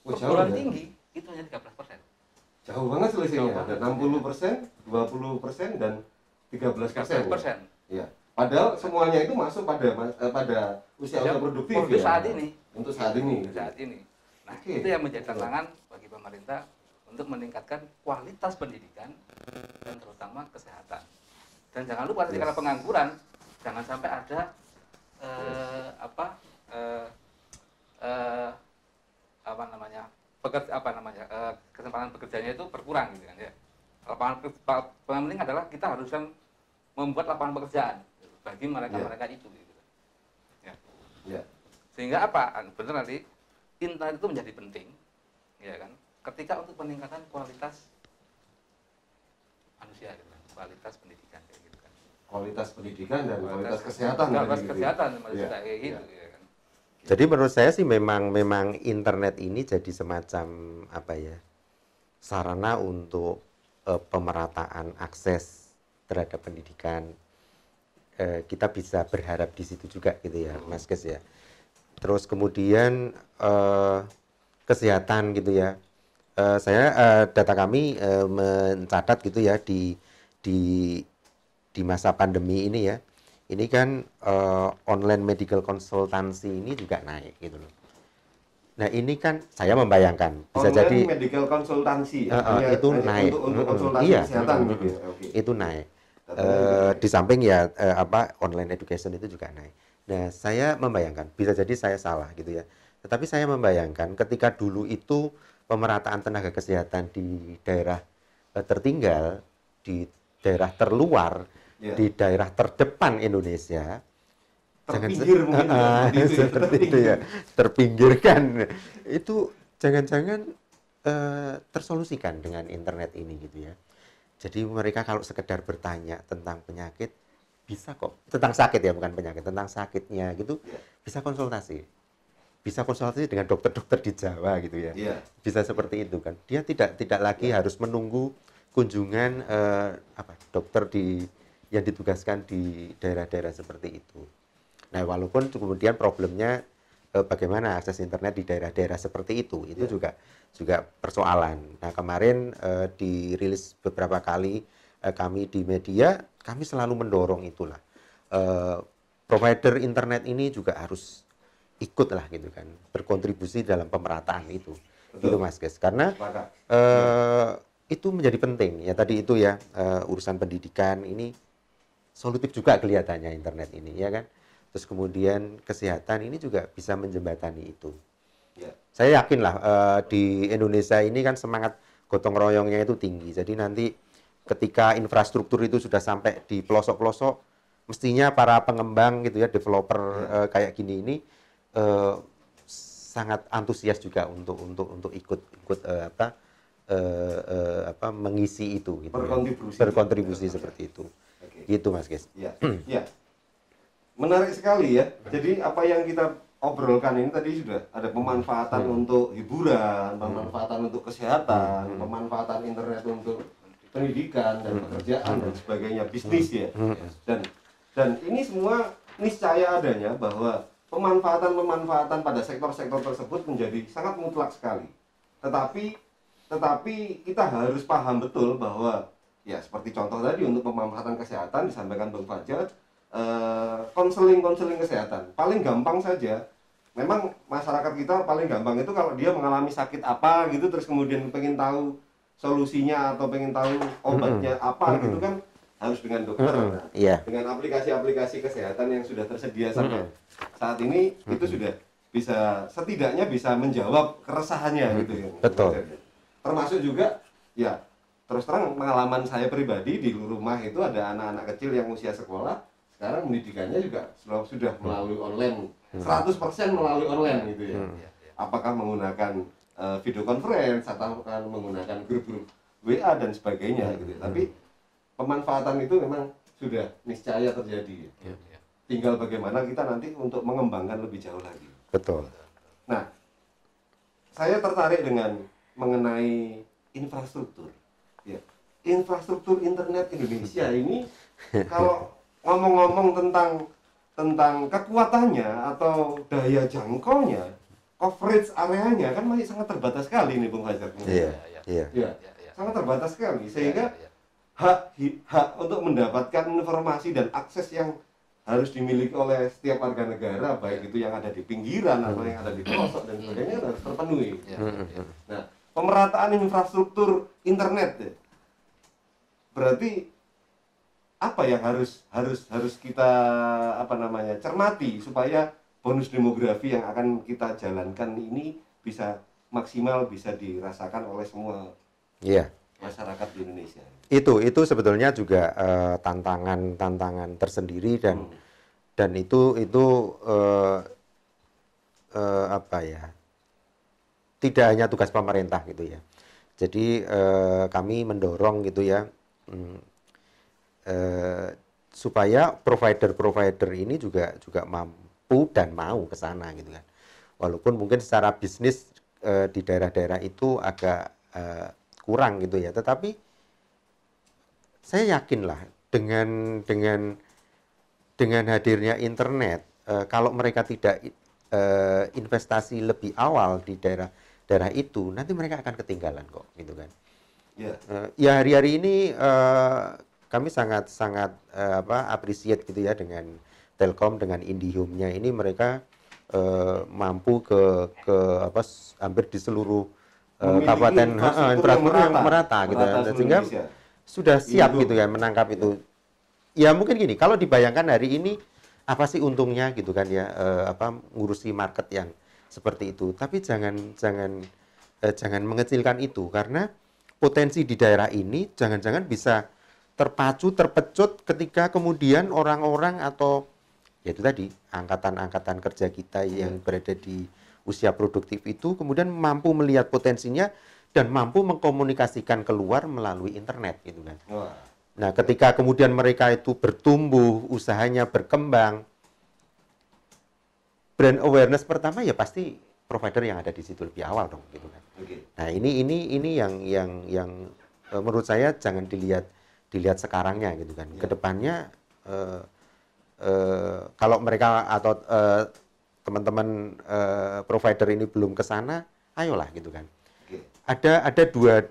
Wih, perguruan jauh ya. tinggi itu hanya 13%. Jauh banget selisihnya. Jauh Ada banget. 60%, 20% dan 13%. 13%. Ya. Padahal semuanya itu masuk pada usia produktif Untuk ya. saat ini. Untuk saat ini. Untuk saat ini. Nah, Oke. itu yang menjadi tantangan bagi pemerintah untuk meningkatkan kualitas pendidikan dan terutama kesehatan. Dan jangan lupa ketika pengangguran, jangan sampai ada kesempatan bekerjanya itu berkurang gitu kan ya. Yang penting adalah kita harus membuat lapangan pekerjaan bagi mereka itu gitu. Ya. Ya. Sehingga apa? Benar nanti internet itu menjadi penting, ya kan? Ketika untuk peningkatan kualitas manusia, gitu kan? Kualitas pendidikan kayak gitu kan. Kualitas pendidikan dan kualitas kesehatan. Kualitas gitu. kesehatan Ya. kayak gitu, ya kan? Jadi menurut saya sih memang internet ini jadi semacam apa ya, sarana untuk pemerataan akses terhadap pendidikan. Kita bisa berharap di situ juga gitu ya, Mas Kes ya. Terus kemudian kesehatan gitu ya. Data kami mencatat gitu ya di masa pandemi ini ya. Ini kan online medical consultancy ini juga naik gitu loh. Nah ini kan saya membayangkan bisa online jadi medical konsultansi itu naik untuk konsultasi iya, kesehatan gitu ya. Oke. itu naik. Datanya Di samping ya online education itu juga naik. Nah saya membayangkan bisa jadi saya salah gitu ya. Tetapi saya membayangkan ketika dulu itu pemerataan tenaga kesehatan di daerah tertinggal, di daerah terluar, di daerah terdepan Indonesia, terpinggir mungkin seperti itu ya, terpinggirkan. Itu jangan-jangan tersolusikan dengan internet ini gitu ya. Jadi mereka kalau sekedar bertanya tentang penyakit bisa kok, tentang sakit ya bukan penyakit, tentang sakitnya gitu bisa konsultasi. Bisa konsultasi dengan dokter-dokter di Jawa gitu ya. Bisa seperti itu kan. Dia tidak lagi harus menunggu kunjungan dokter yang ditugaskan di daerah-daerah seperti itu. Nah, walaupun kemudian problemnya bagaimana akses internet di daerah-daerah seperti itu juga persoalan. Nah, kemarin dirilis beberapa kali kami di media, kami selalu mendorong itulah. Provider internet ini juga harus ikut lah gitu kan, berkontribusi dalam pemerataan itu. Gitu Mas Kes. Karena itu menjadi penting ya tadi itu ya urusan pendidikan ini solutif juga kelihatannya internet ini ya kan. Terus kemudian kesehatan ini juga bisa menjembatani itu. Ya. Saya yakin lah di Indonesia ini kan semangat gotong royongnya itu tinggi. Jadi nanti ketika infrastruktur itu sudah sampai di pelosok-pelosok, mestinya para pengembang gitu ya, developer kayak gini ini eh, sangat antusias juga untuk ikut mengisi itu gitu ya. Berkontribusi seperti itu. Oke. Gitu Mas Ges. Ya, ya. Menarik sekali ya. Jadi apa yang kita obrolkan ini tadi sudah ada pemanfaatan untuk hiburan, pemanfaatan untuk kesehatan, pemanfaatan internet untuk pendidikan dan pekerjaan dan sebagainya, bisnis ya. Dan ini semua niscaya adanya bahwa pemanfaatan pada sektor-sektor tersebut menjadi sangat mutlak sekali. Tetapi kita harus paham betul bahwa ya seperti contoh tadi untuk pemanfaatan kesehatan disampaikan Bang Fajar, konseling kesehatan paling gampang saja. Memang masyarakat kita paling gampang itu kalau dia mengalami sakit apa gitu, terus kemudian pengen tahu solusinya atau pengen tahu obatnya apa gitu kan, harus dengan dokter. Nah, dengan aplikasi-aplikasi kesehatan yang sudah tersedia sampai saat ini itu sudah bisa setidaknya bisa menjawab keresahannya gitu ya. Betul. Termasuk juga ya terus terang pengalaman saya pribadi di rumah itu ada anak-anak kecil yang usia sekolah, sekarang pendidikannya juga sudah melalui online, 100% melalui online gitu ya. Apakah menggunakan video conference atau menggunakan grup-grup WA dan sebagainya gitu. Tapi pemanfaatan itu memang sudah niscaya terjadi. Tinggal bagaimana kita nanti untuk mengembangkan lebih jauh lagi. Betul. Nah, saya tertarik dengan mengenai infrastruktur. Ya, infrastruktur internet Indonesia ini kalau ngomong-ngomong tentang kekuatannya atau daya jangkaunya, coverage areanya kan masih sangat terbatas sekali nih Bung Fajar. Iya. Sangat terbatas sekali sehingga hak untuk mendapatkan informasi dan akses yang harus dimiliki oleh setiap warga negara, baik itu yang ada di pinggiran atau yang ada di pelosok dan sebagainya harus terpenuhi. Nah, pemerataan infrastruktur internet berarti apa yang harus kita cermati supaya bonus demografi yang akan kita jalankan ini bisa maksimal, bisa dirasakan oleh semua masyarakat di Indonesia. Itu sebetulnya juga tantangan tersendiri dan itu tidak hanya tugas pemerintah gitu ya. Jadi kami mendorong gitu ya supaya provider ini juga mampu dan mau ke sana gitu kan. Walaupun mungkin secara bisnis di daerah-daerah itu agak kurang gitu ya, tetapi saya yakin lah dengan hadirnya internet, kalau mereka tidak investasi lebih awal di daerah itu, nanti mereka akan ketinggalan kok gitu kan. Ya hari-hari ini kami sangat appreciate gitu ya dengan Telkom, dengan IndiHome-nya ini mereka mampu ke hampir di seluruh kabupaten infrastruktur yang merata gitu ya, sehingga sudah siap gitu ya menangkap itu. Ya mungkin gini, kalau dibayangkan hari ini apa sih untungnya gitu kan ya, ngurusi market yang seperti itu. Tapi jangan mengecilkan itu, karena potensi di daerah ini jangan-jangan bisa terpecut ketika kemudian orang-orang atau ya itu tadi angkatan kerja kita yang berada di usia produktif itu kemudian mampu melihat potensinya dan mampu mengkomunikasikan keluar melalui internet gitu kan. Nah, ketika kemudian mereka itu bertumbuh, usahanya berkembang, brand awareness pertama ya pasti provider yang ada di situ lebih awal dong gitu kan. Nah, ini yang menurut saya jangan dilihat sekarangnya gitu kan. Kedepannya kalau mereka atau teman-teman provider ini belum ke sana, ayolah gitu kan. Ada dua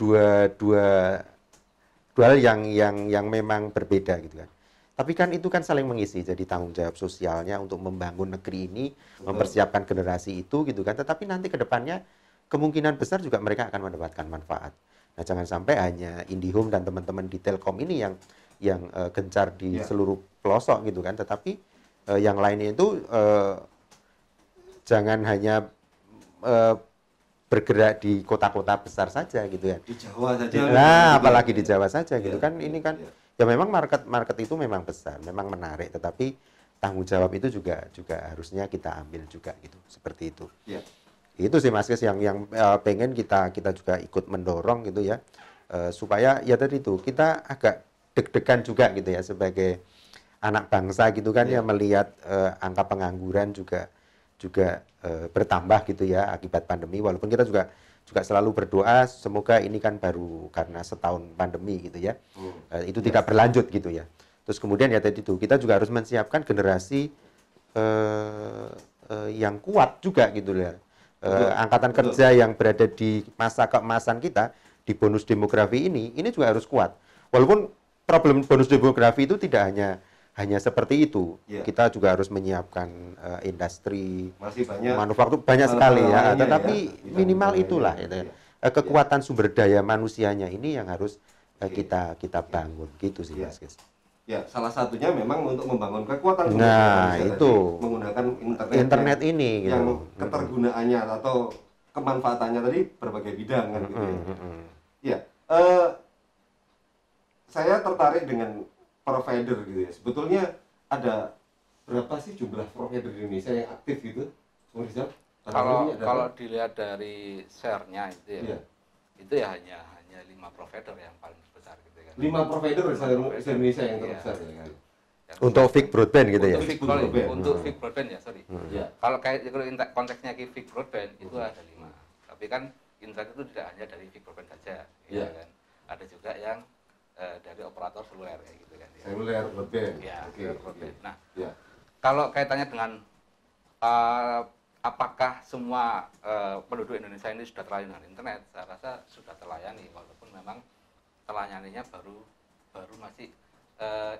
hal yang memang berbeda gitu kan. Tapi kan itu kan saling mengisi, jadi tanggung jawab sosialnya untuk membangun negeri ini, mempersiapkan generasi itu gitu kan. Tetapi nanti ke depannya kemungkinan besar juga mereka akan mendapatkan manfaat. Nah, jangan sampai hanya IndiHome dan teman-teman di Telkom ini yang gencar di seluruh pelosok gitu kan. Tetapi yang lainnya itu jangan hanya bergerak di kota-kota besar saja gitu ya. Di Jawa saja. Nah, apalagi di Jawa saja gitu Iya, kan. Ini kan iya. ya memang market itu memang besar, memang menarik, tetapi tanggung jawab itu juga harusnya kita ambil juga gitu. Seperti itu. Iya. Itu sih Mas Kes yang pengen kita juga ikut mendorong gitu ya. Supaya ya tadi itu kita agak deg-degan juga gitu ya sebagai anak bangsa gitu kan ya melihat angka pengangguran juga bertambah gitu ya akibat pandemi, walaupun kita juga selalu berdoa semoga ini kan baru karena setahun pandemi gitu ya. Itu tidak berlanjut gitu ya. Terus kemudian ya tadi itu kita juga harus mensiapkan generasi yang kuat juga gitu ya. Angkatan kerja yang berada di masa keemasan kita di bonus demografi ini juga harus kuat. Walaupun problem bonus demografi itu tidak hanya seperti itu. Kita juga harus menyiapkan industri, masih banyak manufaktur banyak sekali ya. lainnya Tetapi ya. minimal itulah gitu ya. Kekuatan sumber daya manusianya ini yang harus kita bangun gitu sih Mas Kes. Ya, salah satunya memang untuk membangun kekuatan sumber Nah, daya itu tadi, menggunakan internet ini gitu. yang ketergunaannya atau kemanfaatannya tadi berbagai bidang kan gitu ya. Ya, saya tertarik dengan provider gitu ya. Sebetulnya ada berapa sih jumlah provider di Indonesia yang aktif gitu? Kalau dilihat dari share-nya itu ya, Iya. itu ya hanya 5 provider yang paling besar gitu kan. 5 provider di Indonesia yang terbesar ya kan. Untuk fixed broadband gitu ya. Untuk fixed broadband ya, sorry. Ya. Kalau konteksnya fixed broadband itu ada 5. Tapi kan internet itu tidak hanya dari fixed broadband saja, gitu kan. Ada juga yang dari operator seluler kayak gitu kan. Ya. Seluler broadband. Ya, broadband. Nah, ya. kalau kaitannya dengan apakah semua penduduk Indonesia ini sudah terlayani dengan internet? Saya rasa sudah terlayani, walaupun memang terlayaninya baru masih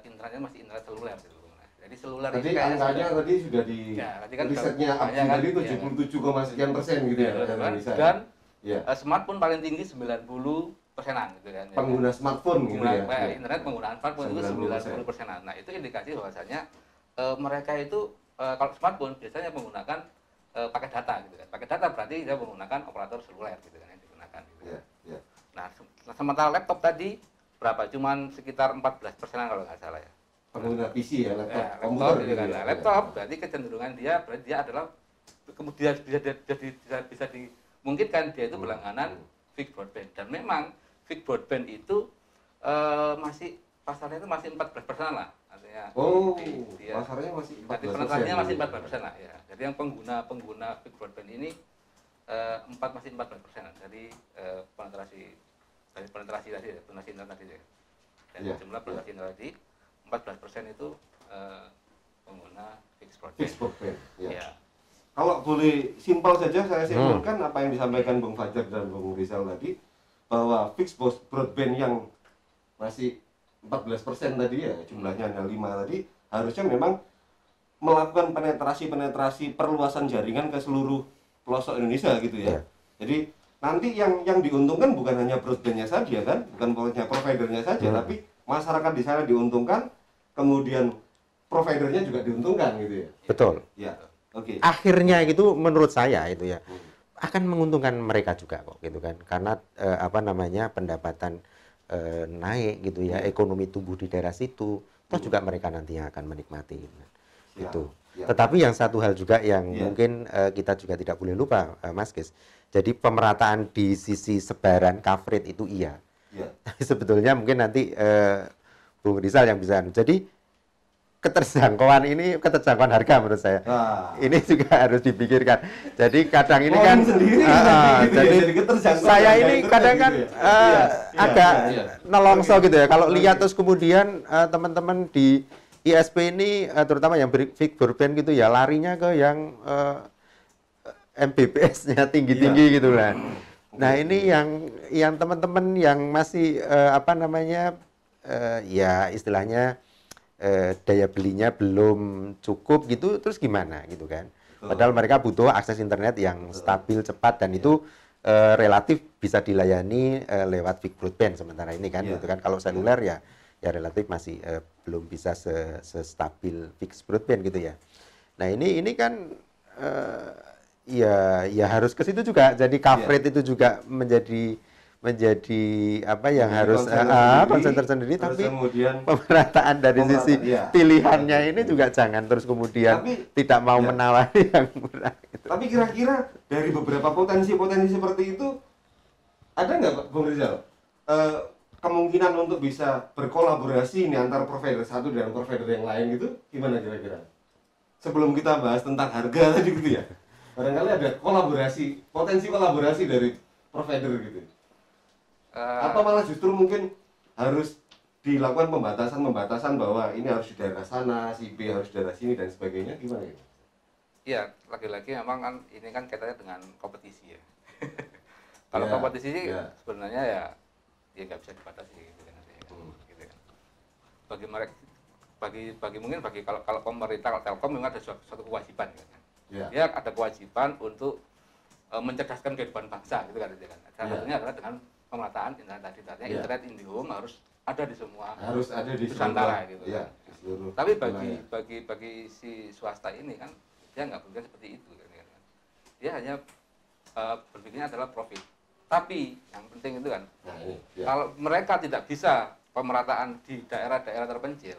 internetnya masih internet seluler gitu. Nah, jadi seluler tadi ini angkanya tadi sudah di kan risetnya tadi itu 77,sekian% gitu ya, dan smartphone paling tinggi 90%-an gitu kan. Pengguna smartphone gitu ya. Internet penggunaan smartphone itu 90%-an. Nah, itu indikasi bahwasanya mereka itu kalau smartphone biasanya menggunakan pakai data gitu kan. Pakai data berarti dia menggunakan operator seluler gitu kan yang digunakan gitu. Nah, sementara laptop tadi berapa? Cuman sekitar 14%-an kalau nggak salah ya. Pengguna PC ya, laptop, komputer gitu kan. Nah, laptop berarti kecenderungan dia adalah kemudian bisa dimungkinkan dia itu berlangganan fixed broadband, dan memang fixed broadband itu masih pasarnya itu masih 14% lah. Artinya pasarnya masih 14%. Jadi penetrasinya masih 14% lah ya. Jadi yang pengguna fixed broadband ini masih 14% dari penetrasi internet tadi ya. Dan jumlah penetrasi internet tadi 14% itu pengguna fixed broadband. Ya. Kalau boleh simpel saja saya simpulkan apa yang disampaikan Bung Fajar dan Bung Rizal tadi, bahwa fixed broadband yang masih 14% tadi ya, jumlahnya hanya 5 tadi, harusnya memang melakukan penetrasi perluasan jaringan ke seluruh pelosok Indonesia gitu ya. Jadi nanti yang diuntungkan bukan hanya broadbandnya saja kan, bukan hanya providernya saja, tapi masyarakat di sana diuntungkan, kemudian providernya juga diuntungkan gitu ya. Betul. Ya. Oke. Akhirnya gitu menurut saya itu ya akan menguntungkan mereka juga kok gitu kan, karena pendapatan naik gitu ya, ekonomi tumbuh di daerah situ, toh juga mereka nantinya akan menikmati itu. Tetapi yang satu hal juga yang mungkin kita juga tidak boleh lupa, Mas Kes. Jadi pemerataan di sisi sebaran coverage itu iya. Tapi sebetulnya mungkin nanti Bung Rizal yang bisa. Jadi keterjangkauan harga menurut saya. Ini juga harus dipikirkan. Jadi kadang ini kan jadi saya ini kadang kan agak nelongso gitu ya. Kalau lihat terus kemudian teman-teman di ISP ini terutama yang fixed broadband gitu ya, larinya ke yang Mbps-nya tinggi-tinggi gitu lah. Nah, ini yang teman-teman yang masih ya istilahnya daya belinya belum cukup gitu, terus gimana gitu kan. Padahal mereka butuh akses internet yang stabil, cepat, dan itu relatif bisa dilayani lewat fixed broadband sementara ini kan gitu kan. Kalau seluler ya relatif masih belum bisa sestabil fixed broadband gitu ya. Nah, ini kan ya harus ke situ juga. Jadi coverage itu juga menjadi apa yang harus konsen tersendiri, terus tapi kemudian pemerataan dari sisi iya. pilihannya ini juga jangan terus kemudian tidak mau menawari yang murah. Gitu. Tapi kira-kira dari beberapa potensi-potensi seperti itu ada nggak Pak Bung Rizal kemungkinan untuk bisa berkolaborasi ini antara provider satu dengan provider yang lain gitu, gimana kira-kira? Sebelum kita bahas tentang harga tadi gitu ya, barangkali ada potensi kolaborasi dari provider gitu. Atau malah justru mungkin harus dilakukan pembatasan bahwa ini harus di daerah sana, si B harus di daerah sini dan sebagainya, gimana ya? Iya, lagi-lagi memang kan ini kan kaitannya dengan kompetisi ya. Kalau kompetisi sih sebenarnya ya nggak bisa dibatasi gitu kan. Gitu kan. Bagi mereka, mungkin kalau pemerintah, kalau Telkom memang ada suatu kewajiban kan. Dia ada kewajiban untuk mencerdaskan kehidupan bangsa gitu kan. Salah satunya adalah dengan pemerataan internet tadi. Artinya internet IndiHome harus ada di semua Nusantara gitu kan. Tapi bagi si swasta ini kan dia nggak berpikir seperti itu kan. Dia hanya berpikirnya adalah profit. Tapi yang penting itu kan kalau mereka tidak bisa pemerataan di daerah-daerah terpencil,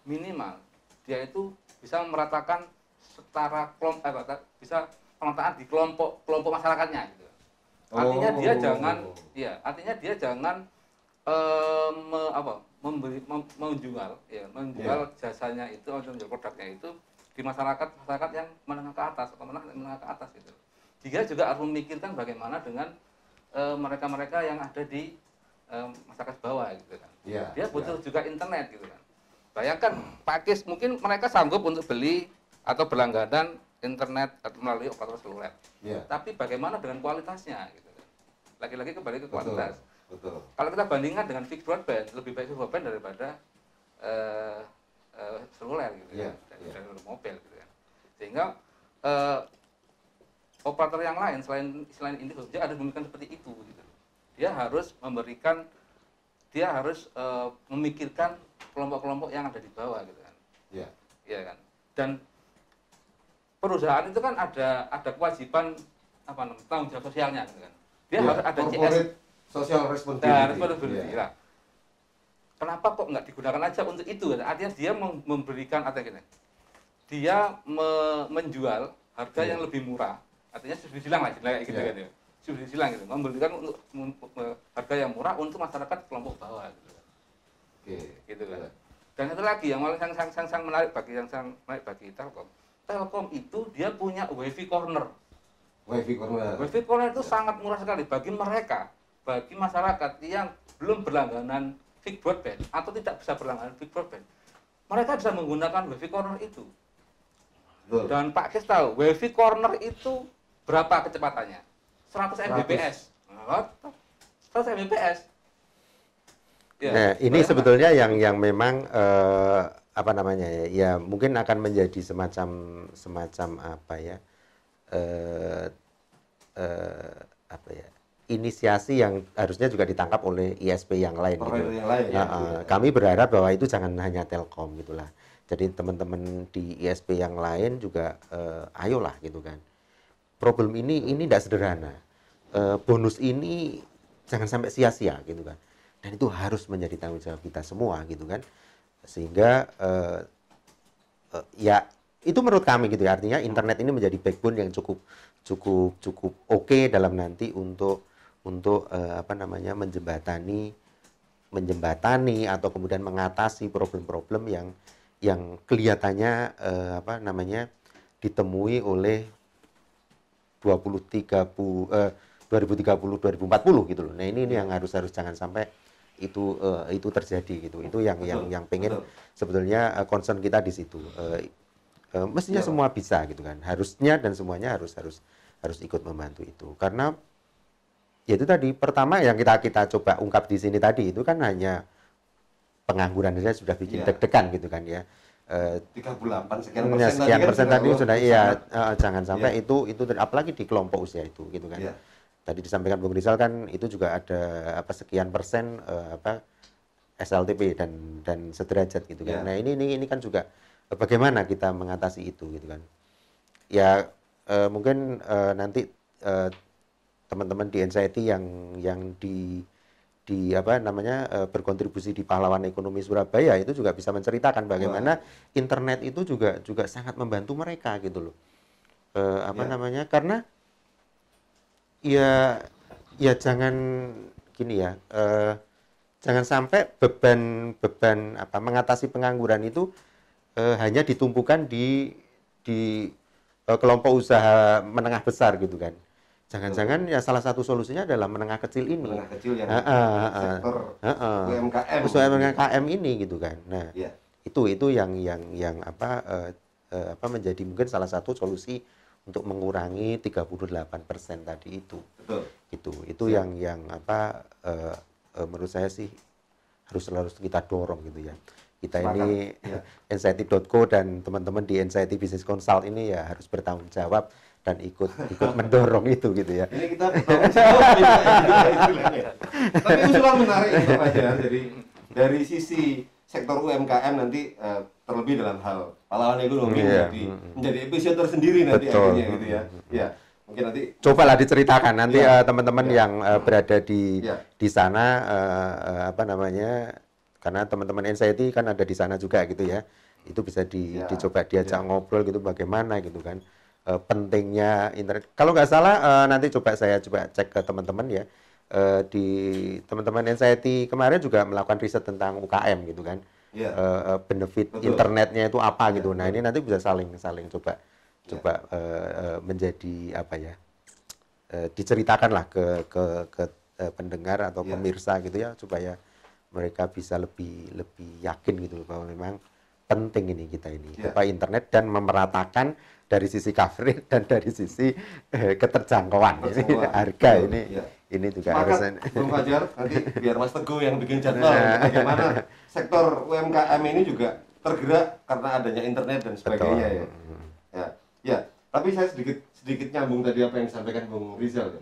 minimal dia itu bisa meratakan setara bisa pemerataan di kelompok masyarakatnya gitu. Artinya dia jangan menjual jasanya itu, menjual produknya itu di masyarakat yang menengah ke atas atau menengah ke atas gitu. Dia juga harus memikirkan bagaimana dengan mereka-mereka yang ada di masyarakat bawah gitu kan. Dia butuh juga internet gitu kan. Bayangkan pakis mungkin mereka sanggup untuk beli atau berlangganan internet atau melalui operator seluler. Tapi bagaimana dengan kualitasnya gitu kan. Lagi-lagi kembali ke kualitas. Betul. Kalau kita bandingkan dengan fixed broadband, lebih baik fixed broadband daripada seluler gitu kan. Dan mobil gitu kan. Sehingga operator yang lain selain IndiHome dia ada memberikan seperti itu gitu. Dia harus memikirkan kelompok-kelompok yang ada di bawah gitu kan. Iya kan. Dan perusahaan itu kan ada kewajiban tanggung jawab sosialnya gitu kan. Dia harus ada CS, social responsibility. Nah, kenapa kok nggak digunakan aja untuk itu? Artinya dia memberikan dia menjual harga yang lebih murah. Artinya subsidi silang lah kayak gitu kan ya. Subsidi silang gitu, memberikan untuk harga yang murah untuk masyarakat kelompok bawah gitu. Gitu kan. Dan itu lagi yang menarik bagi Telkom. Telkom itu dia punya WiFi corner. WiFi corner itu sangat murah sekali bagi masyarakat yang belum berlangganan fixed broadband atau tidak bisa berlangganan fixed broadband. Mereka bisa menggunakan WiFi corner itu. Dan Pak Kis tahu WiFi corner itu berapa kecepatannya? 100 Mbps. 100 Mbps. Nah, ini sebetulnya yang memang ya mungkin akan menjadi semacam inisiasi yang harusnya juga ditangkap oleh ISP yang lain gitu. Kami berharap bahwa itu jangan hanya Telkom gitulah. Jadi teman-teman di ISP yang lain juga ayolah gitu kan. Problem ini tidak sederhana. Bonus ini jangan sampai sia-sia gitu kan. Dan itu harus menjadi tanggung jawab kita semua gitu kan. Sehingga ya itu menurut kami gitu ya. Artinya internet ini menjadi backbone yang cukup oke dalam nanti untuk menjembatani atau kemudian mengatasi problem-problem yang kelihatannya ditemui oleh 2030 2040 gitu loh. Nah, ini yang harus jangan sampai itu terjadi gitu. Itu yang pengen sebetulnya concern kita di situ. Mestinya semua bisa gitu kan. Harusnya dan semuanya harus ikut membantu itu. Karena ya itu tadi pertama yang kita coba ungkap di sini tadi itu kan hanya pengangguran saja sudah bikin deg-degan gitu kan ya. 38 sekian persen tadi sudah jangan sampai itu apalagi di kelompok usia itu gitu kan. Tadi disampaikan Bung Rizal kan itu juga ada sekian persen SLTP dan sederajat gitu kan. Nah, ini kan juga bagaimana kita mengatasi itu gitu kan. Ya mungkin nanti teman-teman di NCIT yang di apa namanya berkontribusi di Pahlawan Ekonomi Surabaya itu juga bisa menceritakan bagaimana internet itu juga sangat membantu mereka gitu loh. Apa namanya? Karena ya jangan gini ya. Jangan sampai beban apa mengatasi pengangguran itu hanya ditumpukan di kelompok usaha menengah besar gitu kan. Jangan-jangan ya salah satu solusinya adalah menengah kecil ini. Menengah kecil yang sektor UMKM. Usaha UMKM ini gitu kan. Nah, Ya. itu yang apa menjadi mungkin salah satu solusi untuk mengurangi 38% tadi itu. Betul. Itu yang apa menurut saya sih harus kita dorong gitu ya. Kita ini NCIT.co dan teman-teman di NCIT Business Consult ini ya harus bertanggung jawab dan ikut mendorong itu gitu ya. Ini kita bertanggung jawab ya. Tapi usulan menarik Pak Fajar. Jadi dari sisi sektor UMKM nanti terlebih dalam hal pahlawan ekonomi menjadi episode tersendiri nanti akhirnya gitu ya. Ya. Mungkin nanti cobalah diceritakan nanti teman-teman yang berada di sana apa namanya, karena teman-teman NCIT kan ada di sana juga gitu ya, itu bisa dicoba diajak ngobrol gitu bagaimana gitu kan pentingnya internet. Kalau nggak salah nanti saya cek ke teman-teman ya, di teman-teman NCIT kemarin juga melakukan riset tentang UKM gitu kan, benefit internetnya itu apa gitu. Nah ini nanti bisa saling coba menjadi apa ya, diceritakanlah ke pendengar atau pemirsa gitu ya, supaya mereka bisa lebih yakin gitu bahwa memang penting ini kita ini apa internet dan memeratakan dari sisi coverage dan dari sisi keterjangkauan ini harga ini juga harus. Bung Fajar, nanti biar Mas Teguh yang bikin jadwal bagaimana sektor UMKM ini juga tergerak karena adanya internet dan sebagainya ya. Tapi saya sedikit nyambung tadi apa yang disampaikan Bung Rizal ya.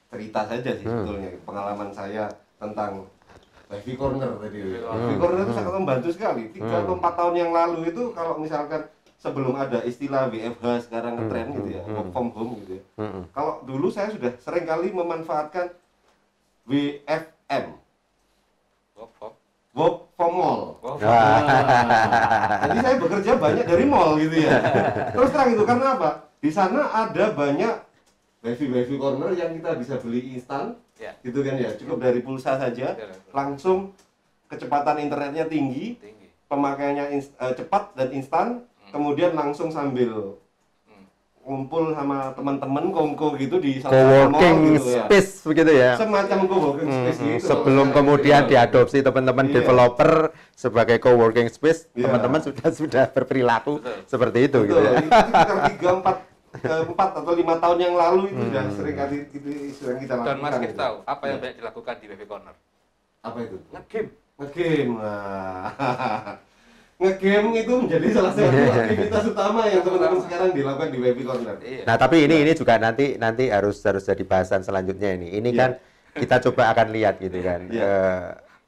Cerita saja sih sebetulnya pengalaman saya tentang Wifi Corner tadi. Wifi Corner itu sangat membantu sekali. 3 atau 4 tahun yang lalu itu kalau misalkan sebelum ada istilah WFH sekarang ngetren gitu ya, work from home gitu ya. Kalau dulu saya sudah sering kali memanfaatkan WFM. Work from mall. Jadi saya bekerja banyak dari mall gitu ya. Terus terang itu karena apa? Di sana ada banyak wifi corner yang kita bisa beli instan, gitu kan ya. Cukup dari pulsa saja, langsung kecepatan internetnya tinggi, pemakaiannya cepat dan instan, kemudian langsung sambil ngumpul sama teman-teman kongko gitu di co-working gitu space begitu ya. Semacam co-working space gitu. Sebelum kemudian diadopsi teman-teman developer sebagai co-working space, teman-teman sudah berperilaku seperti itu gitu ya. Itu sekitar 4 atau 5 tahun yang lalu itu sudah sering kali itu yang kita lakukan. Dan Mas Kif tahu apa yang banyak dilakukan di Wifi Corner? Apa itu? Nge-game. Nge-game itu menjadi salah satu aktivitas utama yang teman-teman sekarang dilakukan di Wifi Corner. Nah, tapi ini juga nanti harus jadi bahasan selanjutnya ini. Ini kan kita coba akan lihat gitu kan.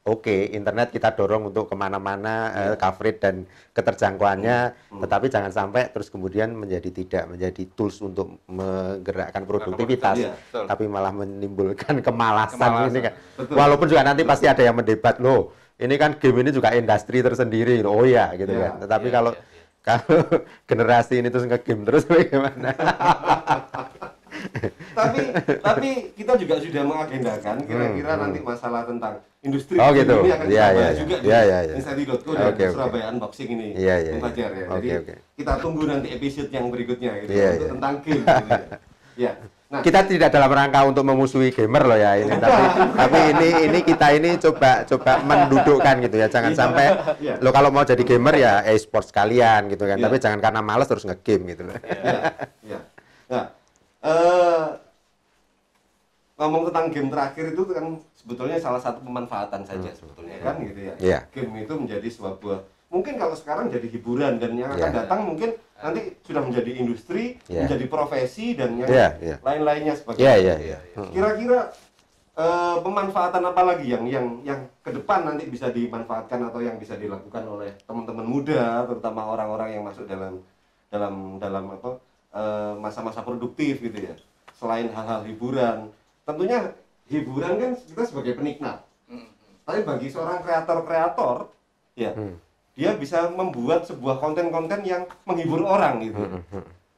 Oke, internet kita dorong untuk kemana-mana, coverage dan keterjangkauannya, tetapi jangan sampai terus kemudian tidak menjadi tools untuk menggerakkan produktivitas, tapi malah menimbulkan kemalasan ini kan. Betul. Walaupun juga nanti pasti ada yang mendebat, loh, ini kan game ini juga industri tersendiri, oh ya gitu kan. Tetapi kalau generasi ini terus nge-game terus bagaimana? tapi kita juga sudah mengagendakan kira-kira nanti masalah tentang industri gitu. ini akan kita bahas juga di NCIT.co dan Surabaya Unboxing ini, Bung Fajar ya. Jadi kita tunggu nanti episode yang berikutnya gitu untuk tentang game gitu ya. Nah, kita tidak dalam rangka untuk memusuhi gamer loh ya ini, tapi ini kita ini coba mendudukkan gitu ya, jangan sampai lo kalau mau jadi gamer ya e-sport sekalian gitu kan, tapi jangan karena malas terus nge-game gitu loh. Nah, ngomong tentang game terakhir itu kan sebetulnya salah satu pemanfaatan saja sebetulnya kan gitu ya. Game itu menjadi sebuah mungkin kalau sekarang jadi hiburan dan yang akan datang mungkin nanti sudah menjadi industri, menjadi profesi dan yang lain-lainnya sebagainya. Kira-kira pemanfaatan apa lagi yang ke depan nanti bisa dimanfaatkan atau yang bisa dilakukan oleh teman-teman muda, terutama orang-orang yang masuk dalam apa masa-masa produktif gitu ya. Selain hal-hal hiburan, tentunya hiburan kan kita sebagai penikmat. Tapi bagi seorang kreator-kreator, ya dia bisa membuat sebuah konten-konten yang menghibur orang gitu.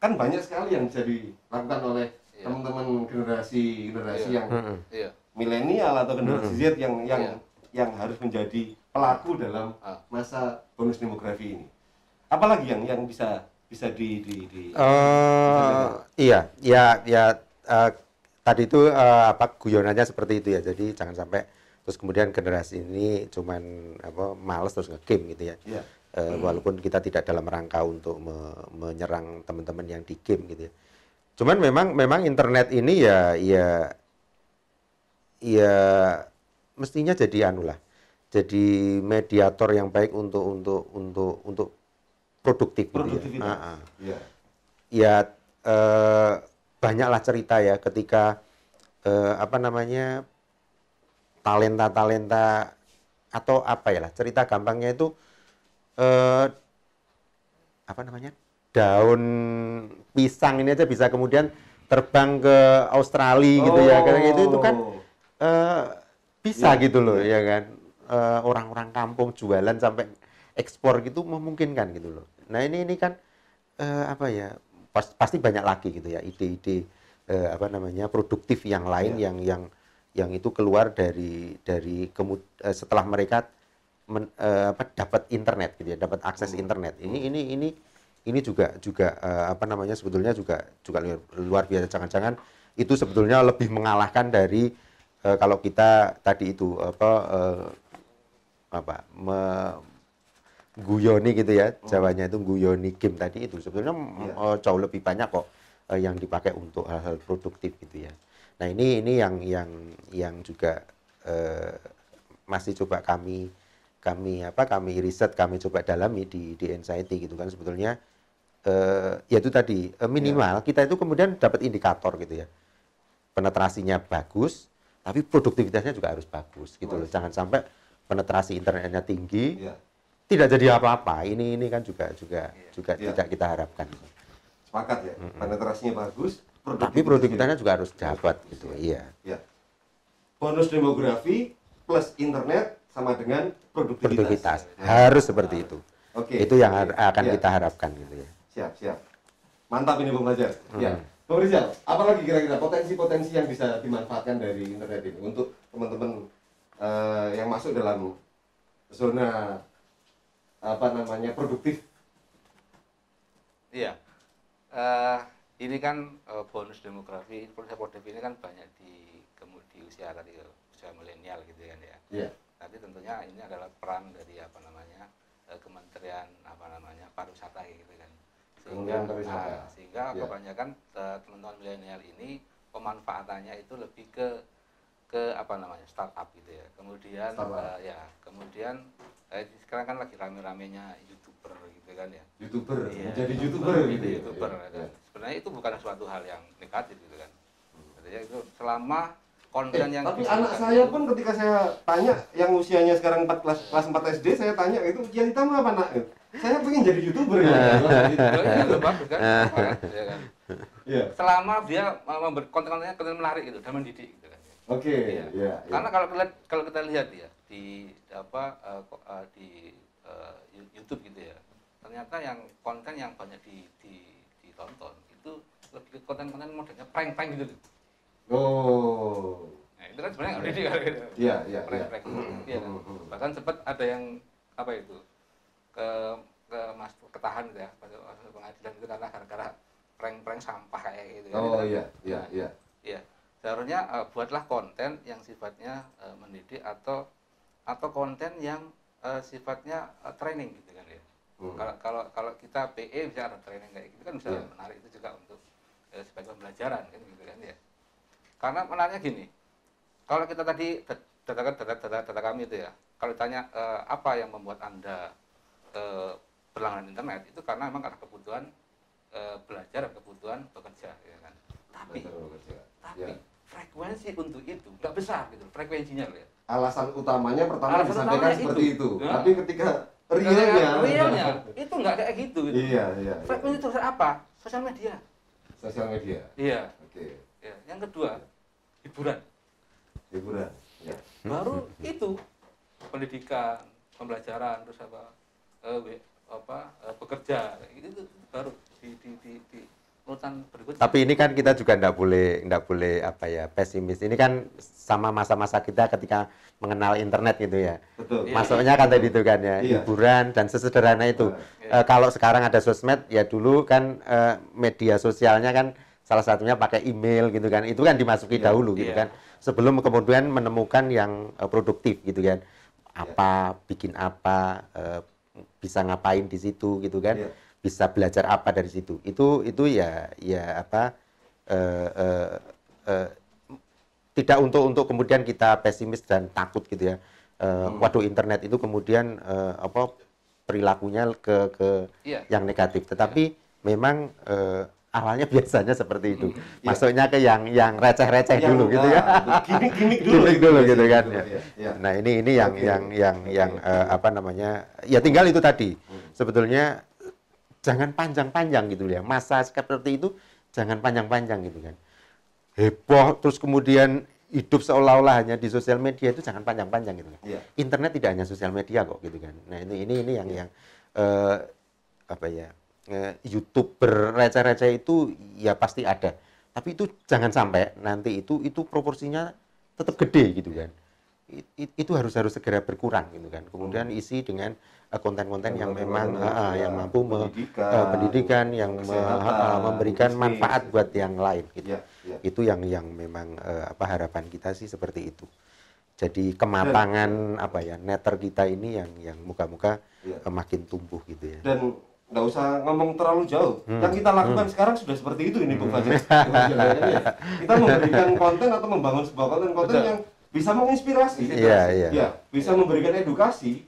Kan banyak sekali yang bisa dilakukan oleh teman-teman generasi yang milenial atau generasi Z yang harus menjadi pelaku dalam masa bonus demografi ini. Apalagi yang bisa iya, tadi itu apa guyonannya seperti itu ya. Jadi jangan sampai terus kemudian generasi ini cuman apa males terus nge-game gitu ya. Walaupun kita tidak dalam rangka untuk menyerang teman-teman yang di game gitu ya. Cuman memang internet ini ya mestinya jadi anu lah. Jadi mediator yang baik untuk produktif gitu ya. Ya banyaklah cerita ya ketika apa namanya talenta atau apa ya lah cerita gampangnya itu apa namanya daun pisang ini aja bisa kemudian terbang ke Australia gitu ya kayak gitu itu kan bisa gitu loh ya kan orang-orang kampung jualan sampai ekspor gitu memungkinkan gitu loh. Nah ini kan apa ya pasti banyak lagi gitu ya ide-ide apa namanya produktif yang lain yang itu keluar dari setelah mereka dapat internet gitu ya dapat akses internet. Ini juga apa namanya sebetulnya juga luar biasa. Jangan-jangan itu sebetulnya lebih mengalahkan dari kalau kita tadi itu guyoni gitu ya, Jawanya itu guyoni game tadi itu sebetulnya jauh lebih banyak kok yang dipakai untuk hal-hal produktif gitu ya. Nah ini yang juga masih coba kami riset, kami coba dalami di Insighty gitu kan sebetulnya yaitu tadi minimal kita itu kemudian dapat indikator gitu ya, penetrasinya bagus, tapi produktivitasnya juga harus bagus gitu loh. Jangan sampai penetrasi internetnya tinggi, tidak jadi apa-apa. Ini kan juga tidak kita harapkan. Sepakat ya, penetrasinya bagus, tapi produktivitasnya juga harus dapat gitu. Iya. Bonus demografi plus internet sama dengan produktivitas. Harus seperti itu. Itu yang akan kita harapkan gitu ya. Siap. Mantap ini Bung Fajar. Ya. Bung Rizal, apalagi kira-kira potensi-potensi yang bisa dimanfaatkan dari internet ini untuk teman-teman yang masuk dalam zona apa namanya produktif? Iya, ini kan bonus demografi, produktif ini kan banyak di usia tadi usia milenial gitu kan ya. Iya. Nanti tentunya ini adalah peran dari apa namanya Kementerian apa namanya pariwisata gitu kan. Sehingga kebanyakan teman-teman milenial ini pemanfaatannya itu lebih ke apa namanya startup gitu ya. Kemudian kemudian sekarang kan lagi rame-ramenya YouTuber gitu kan ya. Jadi YouTuber gitu. YouTuber. Sebenarnya itu bukan suatu hal yang negatif gitu kan. Artinya itu selama konten yang tapi anak saya pun ketika saya tanya yang usianya sekarang kelas 4 SD saya tanya itu cita-cita mau apa nak? Saya pengen jadi YouTuber ya. Itu bagus kan? Iya. Selama dia membuat konten-kontennya menarik gitu dan mendidik gitu kan. Karena kalau kita lihat ya di YouTube gitu ya. Ternyata yang konten yang banyak ditonton itu lebih ke konten-konten modelnya prank-prank gitu. Nah, itu kan sebenarnya nggak mendidik kan gitu. Prank-prank. Iya kan. Bahkan sempat ada yang apa itu ketahan gitu ya masuk pengadilan itu karena gara-gara prank sampah kayak gitu kan. Iya. Seharusnya buatlah konten yang sifatnya mendidik atau konten yang sifatnya training gitu kan ya. Kalau kita PE bisa ada training kayak gitu kan bisa menarik itu juga untuk sebagai pembelajaran kan gitu kan ya. Karena menariknya gini. Kalau kita tadi data kami itu ya. Kalau ditanya apa yang membuat Anda berlangganan internet itu karena memang ada kebutuhan belajar dan kebutuhan bekerja ya kan. Tapi frekuensi untuk itu nggak besar gitu frekuensinya ya. Alasan utamanya pertama disampaikan seperti itu. Tapi ketika realnya itu nggak kayak gitu. Iya. Frekuensi itu apa? Sosial media. Sosial media. Iya. Oke. Ya. Yang kedua, hiburan. Hiburan. Ya. Baru itu pendidikan, pembelajaran, terus bekerja, itu baru di urutan berikutnya. Tapi ini kan kita juga nggak boleh apa ya, pesimis. Ini kan sama masa-masa kita ketika mengenal internet gitu ya. Betul. Iya. Masuknya kan tadi itu kan ya, Iya. hiburan dan sesederhana itu. Iya. Kalau sekarang ada sosmed, ya dulu kan media sosialnya kan salah satunya pakai email gitu kan. Itu kan dimasuki Iya. dahulu gitu Iya. kan. Sebelum kemudian menemukan yang produktif gitu kan. Apa, bikin apa, bisa ngapain di situ gitu kan. Iya. Bisa belajar apa dari situ. Itu ya apa, tidak untuk kemudian kita pesimis dan takut gitu ya. Waduh, internet itu kemudian apa, perilakunya ke Iya. yang negatif. Tetapi memang awalnya biasanya seperti itu. Iya. Masuknya ke yang receh-receh dulu gitu ya. Gimik dulu. Gimik dulu gitu kan. Iya. Ya. Iya. Nah, ini yang Oke. apa namanya? Ya tinggal itu tadi. Sebetulnya jangan panjang-panjang gitu ya. Masa seperti itu jangan panjang-panjang gitu kan. Heboh terus kemudian hidup seolah-olah hanya di sosial media, itu jangan panjang-panjang gitu kan. Iya. Internet tidak hanya sosial media kok gitu kan. Nah, ini yang apa ya? YouTube receh-receh itu ya pasti ada. Tapi itu jangan sampai nanti itu proporsinya tetap gede gitu kan. Itu harus segera berkurang gitu kan. Kemudian isi dengan konten-konten yang memang yang mampu pendidikan yang memberikan bisnis. manfaat buat yang lain gitu. Iya, iya. Itu yang memang apa, harapan kita sih seperti itu. Jadi kematangan apa ya, netter kita ini yang moga-moga Iya. makin tumbuh gitu ya. Dan nggak usah ngomong terlalu jauh. Yang kita lakukan sekarang sudah seperti itu ini Bung Fajar. Kita memberikan konten atau membangun sebuah konten Betul. yang bisa menginspirasi, Iya. ya, bisa memberikan edukasi,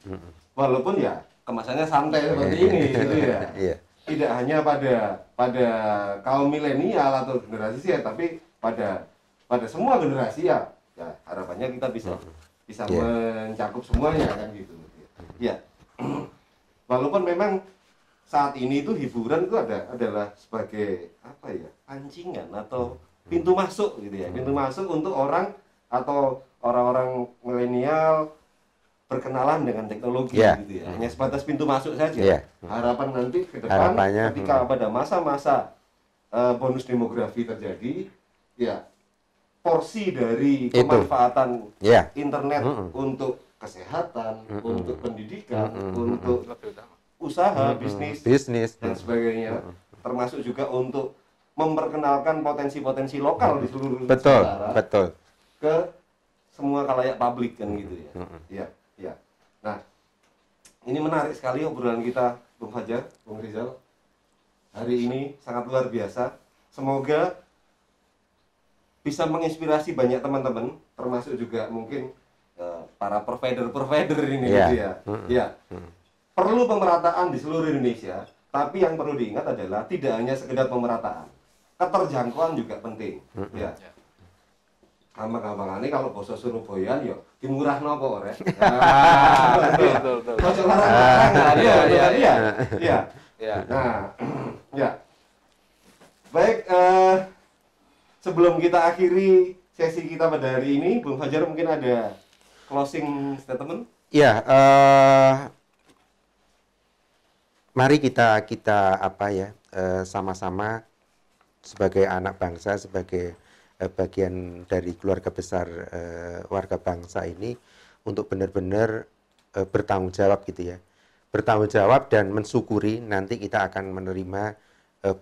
walaupun ya kemasannya santai seperti ini, gitu ya. Iya. Tidak hanya pada kaum milenial atau generasi Z, tapi pada semua generasi ya. Ya harapannya kita bisa Iya. mencakup semuanya kan gitu. Ya. Walaupun memang saat ini itu hiburan itu adalah sebagai apa ya, pancingan atau pintu masuk gitu ya, pintu masuk untuk orang atau orang-orang milenial berkenalan dengan teknologi Yeah. gitu ya, hanya sebatas pintu masuk saja. Yeah. Harapan nanti ke depan Harapannya, ketika pada masa-masa bonus demografi terjadi, ya porsi dari Itu. pemanfaatan Yeah. internet untuk kesehatan, untuk pendidikan, untuk Lebih utama. usaha, bisnis, Bisnis. dan sebagainya, termasuk juga untuk memperkenalkan potensi-potensi lokal di seluruh Betul, Nusantara betul. ke semua khalayak publik kan gitu ya. Iya, iya. Nah, ini menarik sekali obrolan kita, Bung Fajar, Bung Rizal. Hari ini sangat luar biasa. Semoga bisa menginspirasi banyak teman-teman, termasuk juga mungkin para provider ini Iya. gitu ya. Iya. Perlu pemerataan di seluruh Indonesia, tapi yang perlu diingat adalah tidak hanya sekedar pemerataan. Keterjangkauan juga penting. Ya. Gampang-gampangannya kalau basa Surabayaan ya dimurah nopo rek. Betul. Ojo larang-larang. Iya. Ya. Nah, ya. Baik, sebelum kita akhiri sesi kita pada hari ini, Bung Fajar mungkin ada closing statement? Ya, mari kita apa ya, sama-sama sebagai anak bangsa, sebagai bagian dari keluarga besar warga bangsa ini untuk benar-benar bertanggung jawab gitu ya. Bertanggung jawab dan mensyukuri nanti kita akan menerima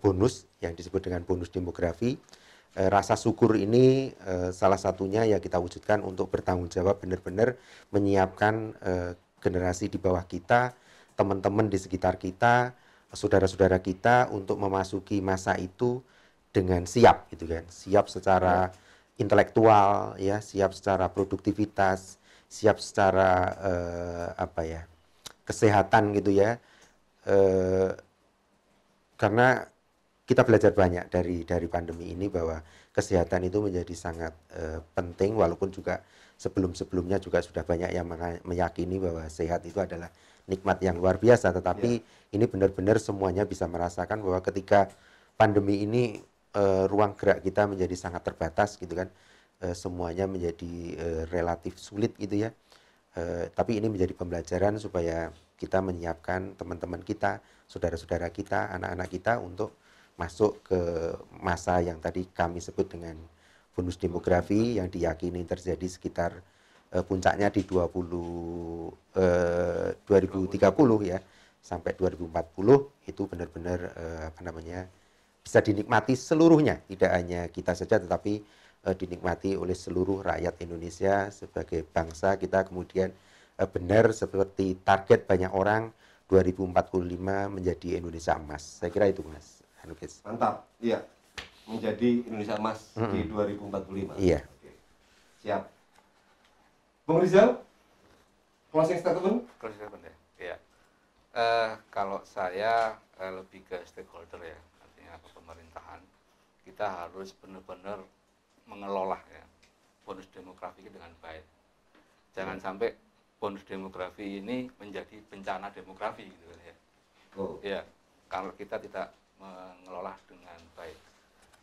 bonus yang disebut dengan bonus demografi. Rasa syukur ini salah satunya ya kita wujudkan untuk bertanggung jawab, benar-benar menyiapkan generasi di bawah kita, teman-teman di sekitar kita, saudara-saudara kita untuk memasuki masa itu dengan siap gitu kan, siap secara intelektual ya, siap secara produktivitas, siap secara apa ya, kesehatan gitu ya, karena kita belajar banyak dari pandemi ini bahwa kesehatan itu menjadi sangat penting, walaupun juga sebelum-sebelumnya juga sudah banyak yang meyakini bahwa sehat itu adalah nikmat yang luar biasa, tetapi ini benar-benar semuanya bisa merasakan bahwa ketika pandemi ini ruang gerak kita menjadi sangat terbatas gitu kan. Semuanya menjadi relatif sulit gitu ya. Tapi ini menjadi pembelajaran supaya kita menyiapkan teman-teman kita, saudara-saudara kita, anak-anak kita untuk masuk ke masa yang tadi kami sebut dengan bonus demografi yang diyakini terjadi sekitar puncaknya di 2030 ya, sampai 2040 itu benar-benar apa namanya, bisa dinikmati seluruhnya, tidak hanya kita saja tetapi dinikmati oleh seluruh rakyat Indonesia sebagai bangsa kita. Kemudian benar seperti target banyak orang, 2045 menjadi Indonesia emas. Saya kira itu Mas Anukis. Mantap, iya. Menjadi Indonesia emas di 2045. Iya. Oke. Siap. Bung Rizal, closing statement? Closing statement ya. Iya. Kalau saya lebih ke stakeholder ya, artinya pemerintahan. Kita harus benar-benar mengelola ya bonus demografi dengan baik. Jangan sampai bonus demografi ini menjadi bencana demografi gitu ya. Oh. Ya, kalau kita tidak mengelola dengan baik.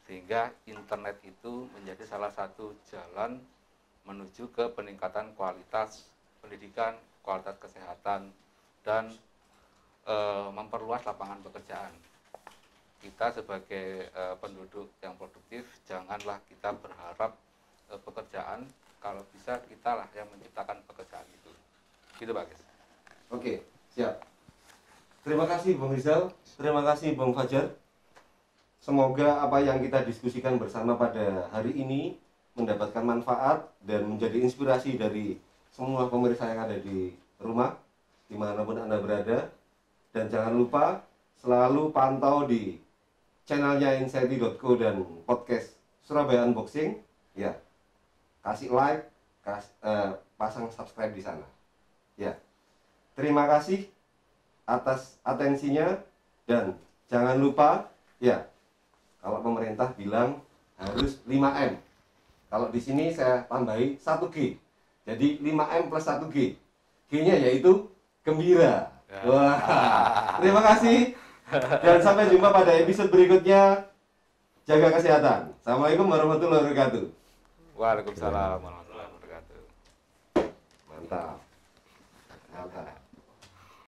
Sehingga internet itu menjadi salah satu jalan menuju ke peningkatan kualitas pendidikan, kualitas kesehatan, dan memperluas lapangan pekerjaan. Kita sebagai penduduk yang produktif, janganlah kita berharap pekerjaan, kalau bisa kita lah yang menciptakan pekerjaan itu. Gitu Pak Ges. Oke, siap. Terima kasih Bung Rizal, terima kasih Bung Fajar. Semoga apa yang kita diskusikan bersama pada hari ini mendapatkan manfaat dan menjadi inspirasi dari semua pemirsa yang ada di rumah, dimanapun Anda berada. Dan jangan lupa selalu pantau di channelnya Insighty.co dan podcast Surabaya Unboxing. Ya, kasih like, pasang subscribe di sana. Ya, terima kasih atas atensinya dan jangan lupa ya, kalau pemerintah bilang harus 5M. Kalau di sini saya tambahi 1G. Jadi 5M plus 1G. G-nya yaitu gembira. Wah. Terima kasih. Dan sampai jumpa pada episode berikutnya. Jaga kesehatan. Assalamualaikum warahmatullahi wabarakatuh. Waalaikumsalam warahmatullahi wabarakatuh. Mantap. Mantap.